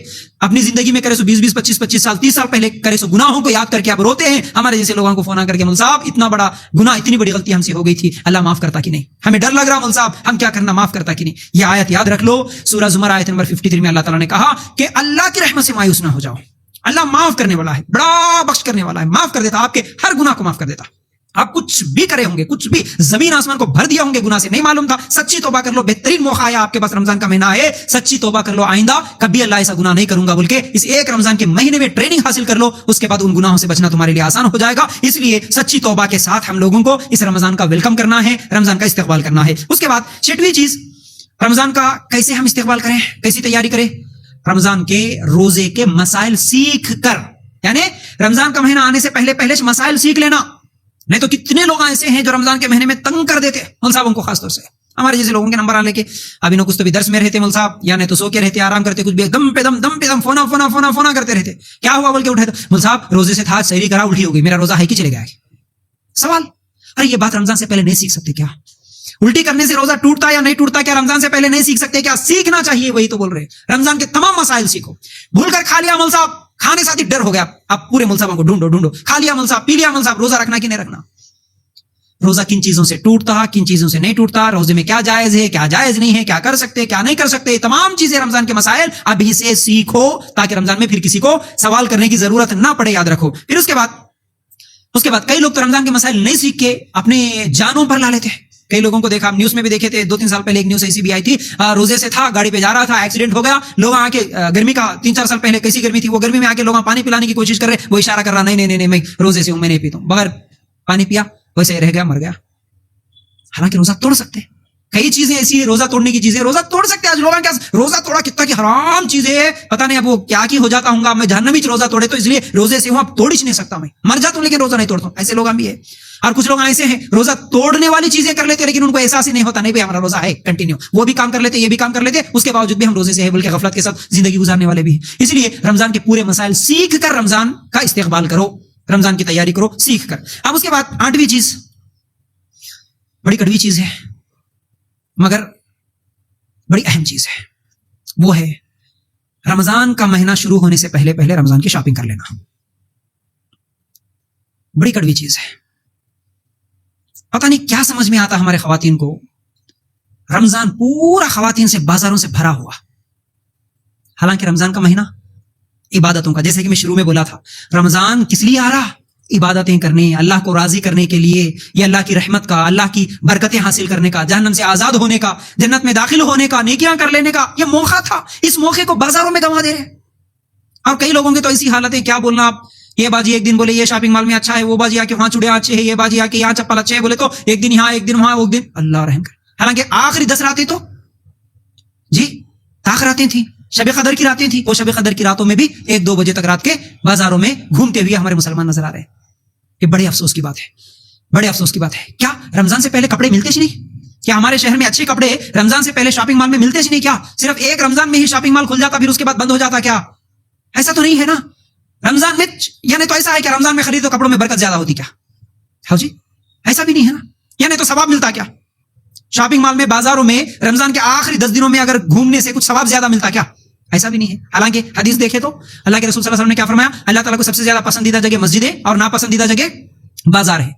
اپنی زندگی میں کرے سو 20 25 سال 30 سال پہلے کرے سو گناہوں کو یاد کر کے اب روتے ہیں. ہمارے جیسے لوگوں کو فون کر کے, مول صاحب اتنا بڑا گناہ, اتنی بڑی غلطی ہم سے ہو گئی تھی, اللہ معاف کرتا کہ نہیں, ہمیں ڈر لگ رہا مول صاحب ہم کیا کرنا, معاف کرتا کہ نہیں. یہ آیت یاد رکھ لو, سورہ زمر آیت نمبر 53 میں اللہ تعالیٰ نے کہا کہ اللہ کی رحمت سے مایوس نہ ہو جاؤ. اللہ معاف کرنے والا ہے, بڑا بخش کرنے والا ہے, معاف کر دیتا, آپ کے ہر گناہ کو معاف کر دیتا. آپ کچھ بھی کرے ہوں گے, کچھ بھی زمین آسمان کو بھر دیا ہوں گے گناہ سے, نہیں معلوم تھا, سچی توبہ کر لو. بہترین موقع ہے آپ کے پاس, رمضان کا مہینہ ہے, سچی توبہ کر لو. آئندہ کبھی اللہ ایسا گناہ نہیں کروں گا بول کے اس ایک رمضان کے مہینے میں ٹریننگ حاصل کر لو. اس کے بعد ان گناہوں سے بچنا تمہارے لیے آسان ہو جائے گا. اس لیے سچی توبہ کے ساتھ ہم لوگوں کو اس رمضان کا ویلکم کرنا ہے, رمضان کا استقبال کرنا ہے. اس کے بعد 6ویں چیز, رمضان کا کیسے ہم استقبال کریں, کیسی تیاری کریں؟ رمضان کے روزے کے مسائل سیکھ کر, یعنی رمضان کا مہینہ آنے سے پہلے مسائل سیکھ لینا. نہیں تو کتنے لوگ ایسے ہیں جو رمضان کے مہینے میں تنگ کر دیتے, مول صاحب کو خاص طور سے ہمارے جیسے لوگوں کے نمبر آ لے کے, ابھی نو کچھ تو بھی درس میں رہتے مول صاحب, یا نہیں تو سو کے رہتے, آرام کرتے, کچھ بھی دم پہ دم فونا کرتے رہتے. کیا ہوا بول کے اٹھے تو مول صاحب روزے سے تھا, سحری کرا, الٹی ہو گئی, میرا روزہ ہے کہ چلے گیا. سوال, ارے یہ بات رمضان سے پہلے نہیں سیکھ سکتے کیا؟ الٹی کرنے سے روزہ ٹوٹتا یا نہیں ٹوٹتا کیا رمضان سے پہلے نہیں سیکھ سکتے کیا؟ سیکھنا چاہیے, وہی تو بول رہے. رمضان کے تمام مسائل سیکھو. بھول کر کھا لیا مول صاحب, کھانے ساتھ ہی ڈر ہو گیا, اب پورے مول صاحب کو ڈھونڈو, کھا لیا مول صاحب, پی لیا مول صاحب, روزہ رکھنا کہ نہیں رکھنا, روزہ کن چیزوں سے ٹوٹتا, کن چیزوں سے نہیں ٹوٹتا, روزے میں کیا جائز ہے, کیا جائز نہیں ہے, کیا کر سکتے, کیا نہیں کر سکتے, تمام چیزیں رمضان کے مسائل ابھی سے سیکھو تاکہ رمضان میں پھر کسی کو سوال کرنے کی ضرورت نہ پڑے, یاد رکھو. پھر اس کے بعد کئی لوگ تو رمضان کے مسائل نہیں سیکھ کے اپنے جانوں پر لا لیتے ہیں. کئی لوگوں کو دیکھا, نیوز میں بھی دیکھے تھے, 2-3 سال پہلے ایک نیوز ایسی بھی آئی تھی, روزے سے تھا, گاڑی پہ جا رہا تھا, ایکسیڈنٹ ہو گیا, لوگ آ کے گرمی کا 3-4 سال پہلے کیسی گرمی تھی, وہ گرمی میں آ کے لوگ پانی پلانے کی کوشش کر رہے, وہ اشارہ کر رہا نہیں میں روزے سے ہوں, میں نہیں پیتا ہوں, بغیر پانی پیا ویسے ہی رہ گیا, مر گیا. حالانکہ روزہ توڑ سکتے, کئی چیزیں ایسی ہیں روزہ توڑنے کی چیزیں, روزہ توڑ سکتے. آج لوگوں کے روزہ توڑا کتنا کی حرام چیزیں ہے, پتہ نہیں اب وہ کیا کی ہو جاتا ہوں گا, میں جہنمی روزہ توڑے تو اس لیے روزے سے ہوں, اب توڑ ہی نہیں سکتا, میں مر جاتا ہوں لیکن روزہ نہیں توڑتا ہوں. ایسے لوگ بھی ہے. اور کچھ لوگ ایسے ہیں روزہ توڑنے والی چیزیں کر لیتے لیکن ان کو احساس ہی نہیں ہوتا, نہیں بھائی ہمارا روزہ ہے کنٹینیو, وہ بھی کام کر لیتے, یہ بھی کام کر لیتے, اس کے باوجود بھی ہم روزے سے ہیں بلکہ غفلت کے ساتھ زندگی گزارنے والے بھی ہیں. اس لیے رمضان کے پورے مسائل سیکھ کر رمضان کا استقبال کرو, رمضان کی تیاری کرو سیکھ کر. اب اس کے بعد 8ویں چیز, بڑی کڑوی چیز ہے مگر بڑی اہم چیز ہے, وہ ہے رمضان کا مہینہ شروع ہونے سے پہلے رمضان کی شاپنگ کر لینا. بڑی کڑوی چیز ہے, پتہ نہیں کیا سمجھ میں آتا ہمارے خواتین کو. رمضان پورا خواتین سے بازاروں سے بھرا ہوا. حالانکہ رمضان کا مہینہ عبادتوں کا، جیسے کہ میں شروع میں بولا تھا، رمضان کس لیے آ رہا؟ عبادتیں کرنے، اللہ کو راضی کرنے کے لیے، یہ اللہ کی رحمت کا، اللہ کی برکتیں حاصل کرنے کا، جہنم سے آزاد ہونے کا، جنت میں داخل ہونے کا، نیکیاں کر لینے کا یہ موقع تھا. اس موقع کو بازاروں میں گنوا دے رہے ہیں. اور کئی لوگوں کے تو ایسی حالت ہے، کیا بولنا آپ، یہ باجی ایک دن بولے یہ شاپنگ مال میں اچھا ہے، وہ باجی آ کے وہاں چوڑیاں اچھے ہیں، یہ باجی آ کے یہاں چپل اچھے ہیں، بولے تو ایک دن یہاں ایک دن وہاں ایک دن، اللہ رحم کرے. حالانکہ آخری 10 راتیں تو جی طاق راتیں تھیں، شب قدر کی راتیں تھیں. وہ شب قدر کی راتوں میں بھی 1-2 بجے تک رات کے بازاروں میں گھومتے ہوئے ہمارے مسلمان نظر آ رہے ہیں. یہ بڑے افسوس کی بات ہے، بڑے افسوس کی بات ہے. کیا رمضان سے پہلے کپڑے ملتے ہی نہیں؟ کیا ہمارے شہر میں اچھے کپڑے رمضان سے پہلے شاپنگ مال میں ملتے ہی نہیں؟ کیا صرف ایک رمضان میں ہی شاپنگ مال کھل جاتا پھر اس کے بعد بند ہو جاتا؟ کیا ایسا تو نہیں ہے نا. رمضان میں یعنی تو ایسا ہے کہ رمضان میں خریدو کپڑوں میں برکت زیادہ ہوتی کیا؟ ہاں جی، ایسا بھی نہیں ہے نا. یعنی تو ثواب ملتا کیا شاپنگ مال میں، بازاروں میں رمضان کے آخری 10 دنوں میں اگر گھومنے سے کچھ ثواب زیادہ ملتا کیا؟ ایسا بھی نہیں ہے. حالانکہ حدیث دیکھے تو اللہ کے رسول صلی اللہ علیہ وسلم نے کیا فرمایا؟ اللہ تعالیٰ کو سب سے زیادہ پسندیدہ جگہ مسجدیں اور ناپسندیدہ جگہ بازار ہے.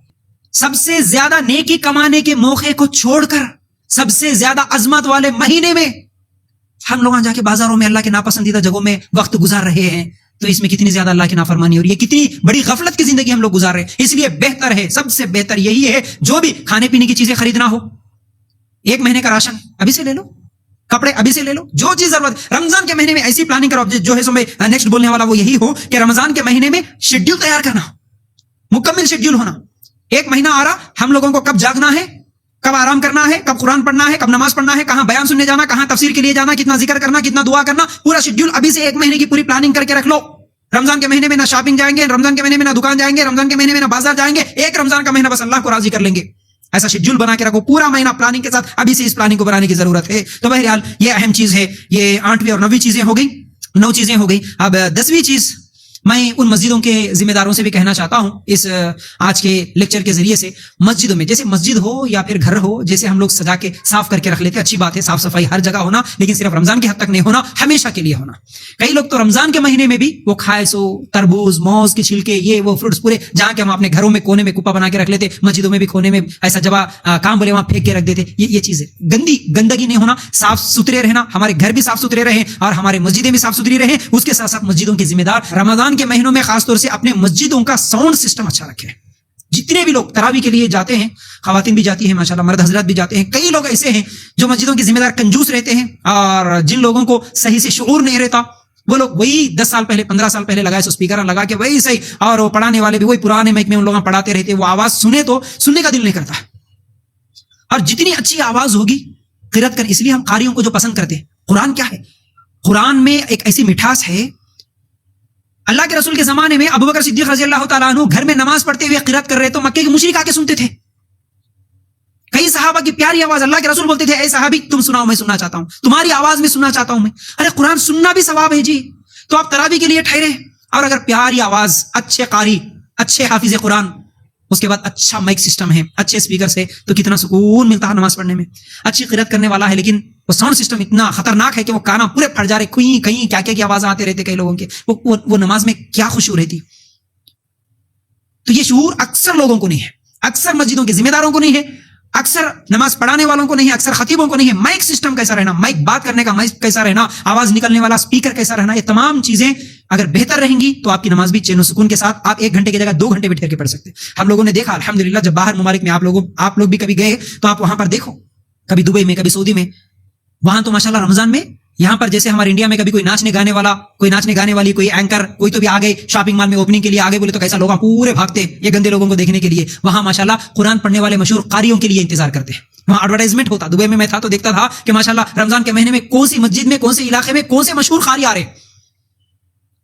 سب سے زیادہ نیکی کمانے کے موقع کو چھوڑ کر سب سے زیادہ عظمت والے مہینے میں ہم لوگ جا کے بازاروں میں اللہ کے ناپسندیدہ جگہوں میں وقت گزار رہے ہیں. تو اس میں کتنی زیادہ اللہ کی نافرمانی ہو رہی ہے، کتنی بڑی غفلت کی زندگی ہم لوگ گزار رہے ہیں. اس لیے بہتر ہے، سب سے بہتر یہی ہے، جو بھی کھانے پینے کی چیزیں خریدنا ہو، 1 مہینے کا راشن ابھی سے لے لو، کپڑے ابھی سے لے لو، جو چیز ضرورت. رمضان کے مہینے میں ایسی پلاننگ کرو. جو ہے سو میں نیکسٹ بولنے والا وہ یہی ہو کہ رمضان کے مہینے میں شیڈیول تیار کرنا، مکمل شیڈیول ہونا. 1 مہینہ آ رہا، ہم لوگوں کو کب جاگنا ہے، کب آرام کرنا ہے، کب قرآن پڑھنا ہے، کب نماز پڑھنا ہے، کہاں بیان سننے جانا، کہاں تفسیر کے لیے جانا، کتنا ذکر کرنا، کتنا دعا کرنا، پورا شیڈیول ابھی سے 1 مہینے کی پوری پلاننگ کر کے رکھ لو. رمضان کے مہینے میں نہ شاپنگ جائیں گے، رمضان کے مہینے میں نہ دکان جائیں گے، رمضان کے مہینے میں نہ بازار جائیں گے. ایک رمضان کا مہینہ بس اللہ کو راضی کر لیں گے. ایسا شیڈیول بنا کے رکھو، پورا مہینہ پلاننگ کے ساتھ. ابھی سے اس پلاننگ کو بنانے کی ضرورت ہے. تو بہرحال یہ اہم چیز ہے. یہ 8ویں اور 9ویں چیزیں ہو گئی، 9 چیزیں ہو گئی. اب 10ویں چیز میں ان مسجدوں کے ذمہ داروں سے بھی کہنا چاہتا ہوں اس آج کے لیکچر کے ذریعے سے. مسجدوں میں جیسے مسجد ہو یا پھر گھر ہو، جیسے ہم لوگ سجا کے صاف کر کے رکھ لیتے، اچھی بات ہے، صاف صفائی ہر جگہ ہونا، لیکن صرف رمضان کے حد تک نہیں ہونا، ہمیشہ کے لیے ہونا. کئی لوگ تو رمضان کے مہینے میں بھی وہ کھائے سو تربوز، موز کے چھلکے، یہ وہ فروٹس پورے جہاں کہ ہم اپنے گھروں میں کونے میں کپا بنا کے رکھ لیتے، مسجدوں میں بھی کونے میں ایسا جگہ کام بولے وہاں پھینک کے رکھ دیتے. یہ چیزیں گندگی نہیں ہونا، صاف ستھرے رہنا، ہمارے گھر بھی صاف ستھرے رہیں اور ہمارے مسجدیں بھی صاف ستھری رہیں. اس کے ساتھ ساتھ مسجدوں کے ذمہ دار رمضان کے مہینوں میں خاص طور سے اپنے مسجدوں کا ساؤنڈ سسٹم اچھا رکھے. جتنے بھی لوگ تراویح کے لیے جاتے ہیں، خواتین بھی جاتی ہیں ماشاءاللہ، مرد حضرات بھی جاتے ہیں. کئی لوگ ایسے ہیں جو مسجدوں کے ذمہ دار کنجوس رہتے ہیں، اور جن لوگوں کو صحیح سے شعور نہیں رہتا، وہ لوگ وہی 10 سال پہلے 15 سال پہلے لگائے سو اسپیکر لگا کے وہی صحیح، اور وہ پڑھانے والے بھی وہی پرانے مائک میں ان لوگوں پڑھاتے رہتے. وہ آواز سنے تو سننے کا دل نہیں کرتا. اور جتنی اچھی آواز ہوگی قرأت کر، اس لیے ہم قاریوں کو جو پسند کرتے ہیں. قرآن کیا ہے؟ قرآن میں ایک ایسی مٹھاس ہے. اللہ کے رسول کے زمانے میں ابو بکر صدیق رضی اللہ تعالیٰ عنہ گھر میں نماز پڑھتے ہوئے قرأت کر رہے تو مکے کے مشرک آ کے سنتے تھے. کئی صحابہ کی پیاری آواز، اللہ کے رسول بولتے تھے اے صحابی تم سناؤ، میں سننا چاہتا ہوں، تمہاری آواز میں سننا چاہتا ہوں میں. ارے قرآن سننا بھی ثواب ہے جی. تو آپ تراویح کے لیے ٹھہرے، اور اگر پیاری آواز، اچھے قاری، اچھے حافظ قرآن، اس کے بعد اچھا مائک سسٹم ہے، اچھے اسپیکر سے، تو کتنا سکون ملتا ہے نماز پڑھنے میں. اچھی قرأت کرنے والا ہے، لیکن وہ ساؤنڈ سسٹم اتنا خطرناک ہے کہ وہ کانا پورے پھٹ جا رہے، کہیں کیا کیا آواز آتے رہتے کئی لوگوں کے. وہ نماز میں کیا خوشبو رہتی. تو یہ شعور اکثر لوگوں کو نہیں ہے، اکثر مسجدوں کے ذمہ داروں کو نہیں ہے، اکثر نماز پڑھانے والوں کو نہیں ہے، اکثر خطیبوں کو نہیں ہے. مائک سسٹم کیسا رہنا، مائک بات کرنے کا مائک کیسا رہنا، آواز نکلنے والا اسپیکر کیسا رہنا، یہ تمام چیزیں اگر بہتر رہیں گی تو آپ کی نماز بھی چین و سکون کے ساتھ آپ 1 گھنٹے کی جگہ 2 گھنٹے بھی ٹھہر کے پڑھ سکتے. ہم لوگوں نے دیکھا الحمدللہ، جب باہر ممالک میں آپ لوگ بھی کبھی گئے تو آپ وہاں پر دیکھو، کبھی دبئی میں، کبھی سعودی میں، وہاں تو ماشاءاللہ رمضان میں، یہاں پر جیسے ہمارے انڈیا میں کبھی کوئی ناچنے گانے والی، کوئی اینکر، کوئی تو بھی آ گئے شاپنگ مال میں اوپننگ کے لیے آگے بولے تو کیسا لوگ پورے بھاگتے یہ گندے لوگوں کو دیکھنے کے لیے. وہاں ماشاءاللہ قرآن پڑھنے والے مشہور قاریوں کے لیے انتظار کرتے ہیں. وہاں ایڈورٹائزمنٹ ہوتا. دبئی میں تھا تو دیکھتا تھا کہ ماشاءاللہ رمضان کے مہینے میں کون سی مسجد میں، کون سے علاقے میں کون سے مشہور قاری آ رہے،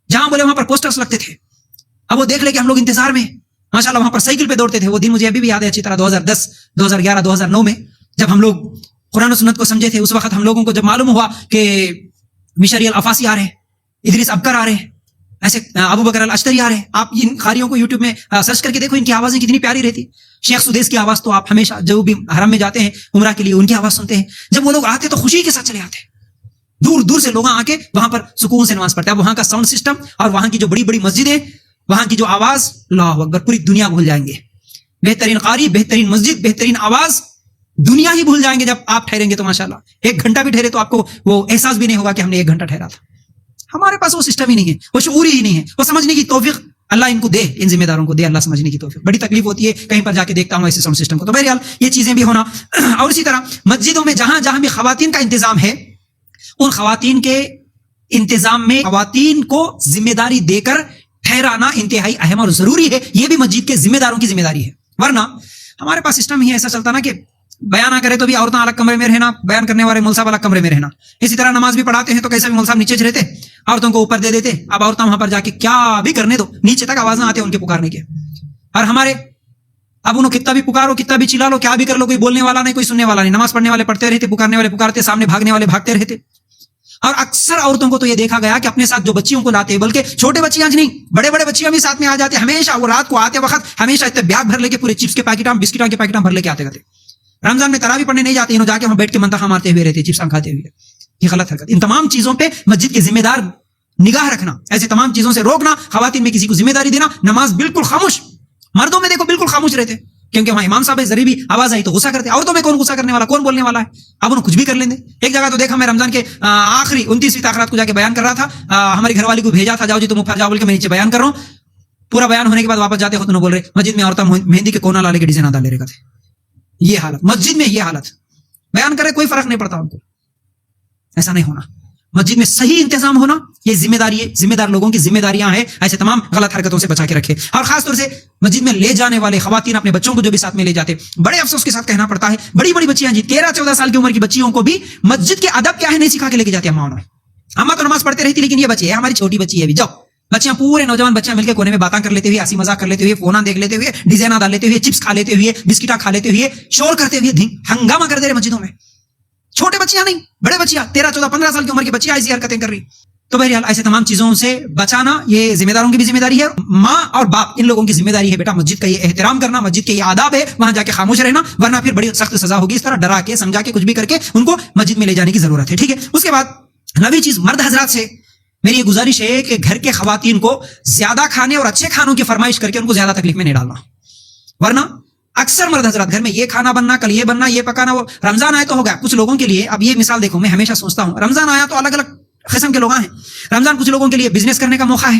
جہاں بولے وہاں پر پوسٹرز لگتے تھے. اب وہ دیکھ لے کہ ہم لوگ انتظار میں ماشاءاللہ وہاں پر سائیکل پہ دوڑتے تھے. وہ دن مجھے ابھی بھی یاد ہے اچھی طرح، 2010 2011 2009 میں جب ہم لوگ قرآن و سنت کو سمجھے تھے. اس وقت ہم لوگوں کو جب معلوم ہوا کہ مشری الافاسی آ رہے ہیں، ادریس ابکر آ رہے ہیں، ایسے ابو بکر الاشتری آ رہے ہیں. آپ ان قاریوں کو یوٹیوب میں سرچ کر کے دیکھو، ان کی آوازیں کتنی پیاری رہتی. شیخ سدیس کی آواز تو آپ ہمیشہ جو بھی حرم میں جاتے ہیں عمرہ کے لیے ان کی آواز سنتے ہیں. جب وہ لوگ آتے تو خوشی کے ساتھ چلے آتے، دور دور سے لوگ آ کے وہاں پر سکون سے نماز پڑھتے ہیں. وہاں کا ساؤنڈ سسٹم اور وہاں کی جو بڑی بڑی مسجدیں، وہاں کی جو آواز، اللہ اکبر، پوری دنیا بھول جائیں گے. بہترین قاری، بہترین مسجد، بہترین آواز، دنیا ہی بھول جائیں گے جب آپ ٹھہریں گے تو ماشاءاللہ 1 گھنٹہ بھی ٹھہرے تو آپ کو وہ احساس بھی نہیں ہوگا کہ ہم نے 1 گھنٹہ ٹھہرا تھا. ہمارے پاس وہ سسٹم ہی نہیں ہے, وہ شعور ہی نہیں ہے, وہ سمجھنے کی توفیق اللہ ان کو دے, ان ذمہ داروں کو دے اللہ سمجھنے کی توفیق. بڑی تکلیف ہوتی ہے کہیں پر جا کے دیکھتا ہوں ایسے ساؤنڈ سسٹم کو. تو بہرحال یہ چیزیں بھی ہونا. اور اسی طرح مسجدوں میں جہاں جہاں بھی خواتین کا انتظام ہے, ان خواتین کے انتظام میں خواتین کو ذمہ داری دے کر ٹھہرانا انتہائی اہم اور ضروری ہے. یہ بھی مسجد کے ذمہ داروں کی ذمہ داری ہے. ورنہ ہمارے پاس سسٹم ہی ایسا چلتا نا کہ بیان نہ کرے تو بھی عورتیں الگ کمرے میں رہنا, بیان کرنے والے مول صاحب الگ کمرے میں رہنا. اسی طرح نماز بھی پڑھاتے ہیں تو کیسا بھی مول صاحب نیچے رہتے, عورتوں کو اوپر دے دیتے. اب عورتیں وہاں پر جا کے کیا بھی کرنے دو, نیچے تک آوازیں آتے ہیں ان کے پکارنے کے. اور ہمارے اب انہوں کتنا بھی پکارو, کتنا بھی چلا لو, کیا بھی کر لو, کوئی بولنے والا نہیں, کوئی سننے والا نہیں. نماز پڑھنے والے پڑھتے رہتے, پکارنے والے پکارتے, سامنے بھاگنے والے بھاگتے رہتے. اور اکثر عورتوں کو تو یہ دیکھا گیا کہ اپنے ساتھ جو بچیوں کو لاتے, بلکہ چھوٹے بچیاں نہیں, بڑے بڑے بچیاں بھی ساتھ میں آ جاتے ہمیشہ. وہ رات کو آتے وقت ہمیشہ اتنے بیگ بھر لے کے پورے چپس کے پیکٹ, بسکٹوں کے پیکٹ بھر لے کے آتے رہتے. رمضان میں تراویح پڑھنے نہیں جاتے, انہوں جا کے وہاں بیٹھ کے منتخب مارتے ہوئے رہتے, چپس کھاتے ہوئے. یہ غلط حرکت. ان تمام چیزوں پہ مسجد کے ذمہ دار نگاہ رکھنا, ایسے تمام چیزوں سے روکنا, خواتین میں کسی کو ذمہ داری دینا. نماز بالکل خاموش, مردوں میں دیکھو بالکل خاموش رہتے, کیونکہ وہاں امام صاحب ذری بھی آواز آئی تو غصہ کرتے. عورتوں میں کون غصہ کرنے والا, کون بولنے والا ہے؟ اب انہوں کچھ بھی کر لیں گے. ایک جگہ تو دیکھا میں رمضان کے آخری 29ویں تاخیرات کو جا کے بیان کر رہا تھا, ہماری گھر والی کو بھیجا تھا, جاؤ جی تم اوپر جاؤ بول کے میں نیچے بیان کر رہا ہوں. پورا بیان ہونے کے بعد واپس جاتے ہو تو بول رہے مسجد میں عورتیں مہندی کے کونا لالے کے ڈیزائن ڈالے رہے تھے. یہ حالت مسجد میں, یہ حالت بیان کرے کوئی فرق نہیں پڑتا ان کو. ایسا نہیں ہونا. مسجد میں صحیح انتظام ہونا یہ ذمہ داری ہے, ذمہ دار لوگوں کی ذمہ داریاں ہیں. ایسے تمام غلط حرکتوں سے بچا کے رکھے. اور خاص طور سے مسجد میں لے جانے والے خواتین اپنے بچوں کو جو بھی ساتھ میں لے جاتے, بڑے افسوس کے ساتھ کہنا پڑتا ہے, بڑی بڑی بچیاں جی 13-14 سال کی عمر کی بچیوں کو بھی مسجد کے ادب کیا ہے نہیں سکھا کے لے کے جاتے. اماں تو نماز پڑھتے رہتی, لیکن یہ بچی ہے ہماری چھوٹی بچی ہے, بھی جاؤ. بچیاں پورے نوجوان بچیاں مل کے کونے میں باتیں کر لیتے ہوئے, ہنسی مذاق کر لیتے ہوئے, فونا دیکھ لیتے ہوئے, ڈیزائن ڈال لیتے ہوئے, چپس کھا لیتے ہوئے, بسکٹا کھا لیتے ہوئے, شور کرتے ہوئے, ہنگامہ کر دے رہے مسجدوں میں. چھوٹے بچیاں نہیں, بڑے بچیاں 13-14-15 سال کی عمر کی بچیاں ایسی حرکتیں کر رہی. تو بہرحال ایسے تمام چیزوں سے بچانا یہ ذمہ داروں کی بھی ذمہ داری ہے. ماں اور باپ ان لوگوں کی ذمہ داری ہے بیٹا مسجد کا یہ احترام کرنا, مسجد کے یہ آداب ہے, وہاں جا کے خاموش رہنا, ورنہ پھر بڑی سخت سزا ہوگی. اس طرح ڈرا کے سمجھا کے کچھ بھی کر کے ان کو مسجد میں لے جانے کی ضرورت ہے. ٹھیک ہے. اس کے بعد نویں چیز, مرد حضرات سے میری یہ گزارش ہے کہ گھر کے خواتین کو زیادہ کھانے اور اچھے کھانوں کی فرمائش کر کے ان کو زیادہ تکلیف میں نہیں ڈالنا. ورنہ اکثر مرد حضرات گھر میں یہ کھانا بننا, کل یہ بننا, یہ پکانا, وہ رمضان آئے تو ہوگا. کچھ لوگوں کے لیے, اب یہ مثال دیکھو, میں ہمیشہ سوچتا ہوں رمضان آیا تو الگ الگ قسم کے لوگ ہیں. رمضان کچھ لوگوں کے لیے بزنس کرنے کا موقع ہے,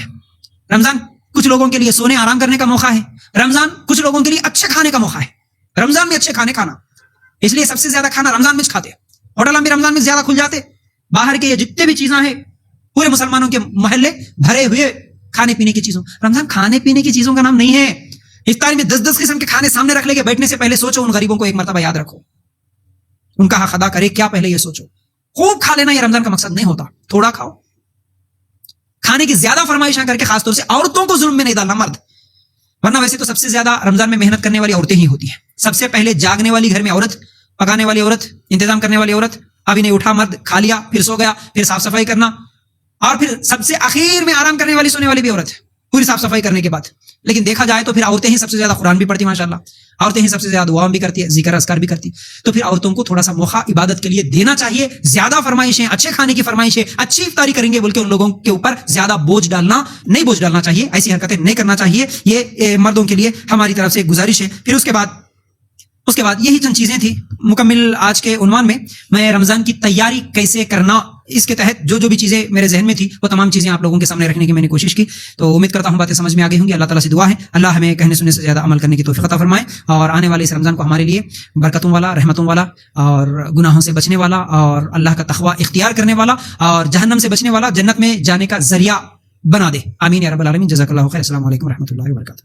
رمضان کچھ لوگوں کے لیے سونے آرام کرنے کا موقع ہے, رمضان کچھ لوگوں کے لیے اچھے کھانے کا موقع ہے. رمضان میں اچھے کھانے کھانا, اس لیے سب سے زیادہ کھانا رمضان میں کھاتے, ہوٹل بھی رمضان میں زیادہ کھل جاتے. باہر کے یہ جتنے بھی چیزیں ہیں پورے مسلمانوں کے محلے بھرے ہوئے کھانے پینے کی چیزوں. رمضان کھانے پینے کی چیزوں کا نام نہیں ہے. افطاری میں 10 قسم کے کھانے سامنے رکھ لے کے بیٹھنے سے پہلے سوچو, ان غریبوں کو ایک مرتبہ یاد رکھو, ان کا حق ادا کرے کیا, پہلے یہ سوچو. خوب کھا لینا یہ رمضان کا مقصد نہیں ہوتا, تھوڑا کھاؤ. کھانے کی زیادہ فرمائشاں کر کے خاص طور سے عورتوں کو ظلم میں نہیں ڈالنا مرد. ورنہ ویسے تو سب سے زیادہ رمضان میں محنت کرنے والی عورتیں ہی ہوتی ہیں. سب سے پہلے جاگنے والی گھر میں عورت, پکانے والی عورت, انتظام کرنے والی عورت. ابھی نہیں اٹھا مرد, کھا لیا پھر سو گیا, پھر صاف صفائی کرنا, اور پھر سب سے اخیر میں آرام کرنے والی, سونے والی بھی عورت پوری صاف صفائی کرنے کے بعد. لیکن دیکھا جائے تو پھر عورتیں ہی سب سے زیادہ قرآن بھی پڑھتی, ماشاءاللہ عورتیں ہی سب سے زیادہ دعا بھی کرتی ہے, ذکر اذکار بھی کرتی. تو پھر عورتوں کو تھوڑا سا موقع عبادت کے لیے دینا چاہیے. زیادہ فرمائشیں, اچھے کھانے کی فرمائشیں, اچھی افطاری کریں گے بول کے ان لوگوں کے اوپر زیادہ بوجھ ڈالنا چاہیے. ایسی حرکتیں نہیں کرنا چاہیے. یہ مردوں کے لیے ہماری طرف سے ایک گزارش ہے. پھر اس کے بعد یہی چند چیزیں تھیں مکمل آج کے عنوان میں. میں رمضان کی تیاری کیسے کرنا, اس کے تحت جو بھی چیزیں میرے ذہن میں تھی وہ تمام چیزیں آپ لوگوں کے سامنے رکھنے کی میں نے کوشش کی. تو امید کرتا ہوں باتیں سمجھ میں آ گئی ہوں گی. اللہ تعالیٰ سے دعا ہے اللہ ہمیں کہنے سننے سے زیادہ عمل کرنے کی توفیق عطا فرمائے, اور آنے والے اس رمضان کو ہمارے لیے برکتوں والا, رحمتوں والا, اور گناہوں سے بچنے والا, اور اللہ کا تقوی اختیار کرنے والا, اور جہنم سے بچنے والا, جنت میں جانے کا ذریعہ بنا دے. آمین یا رب العالمین. جزاک اللہ خیر. السلام علیکم و رحمۃ اللہ وبرکاتہ.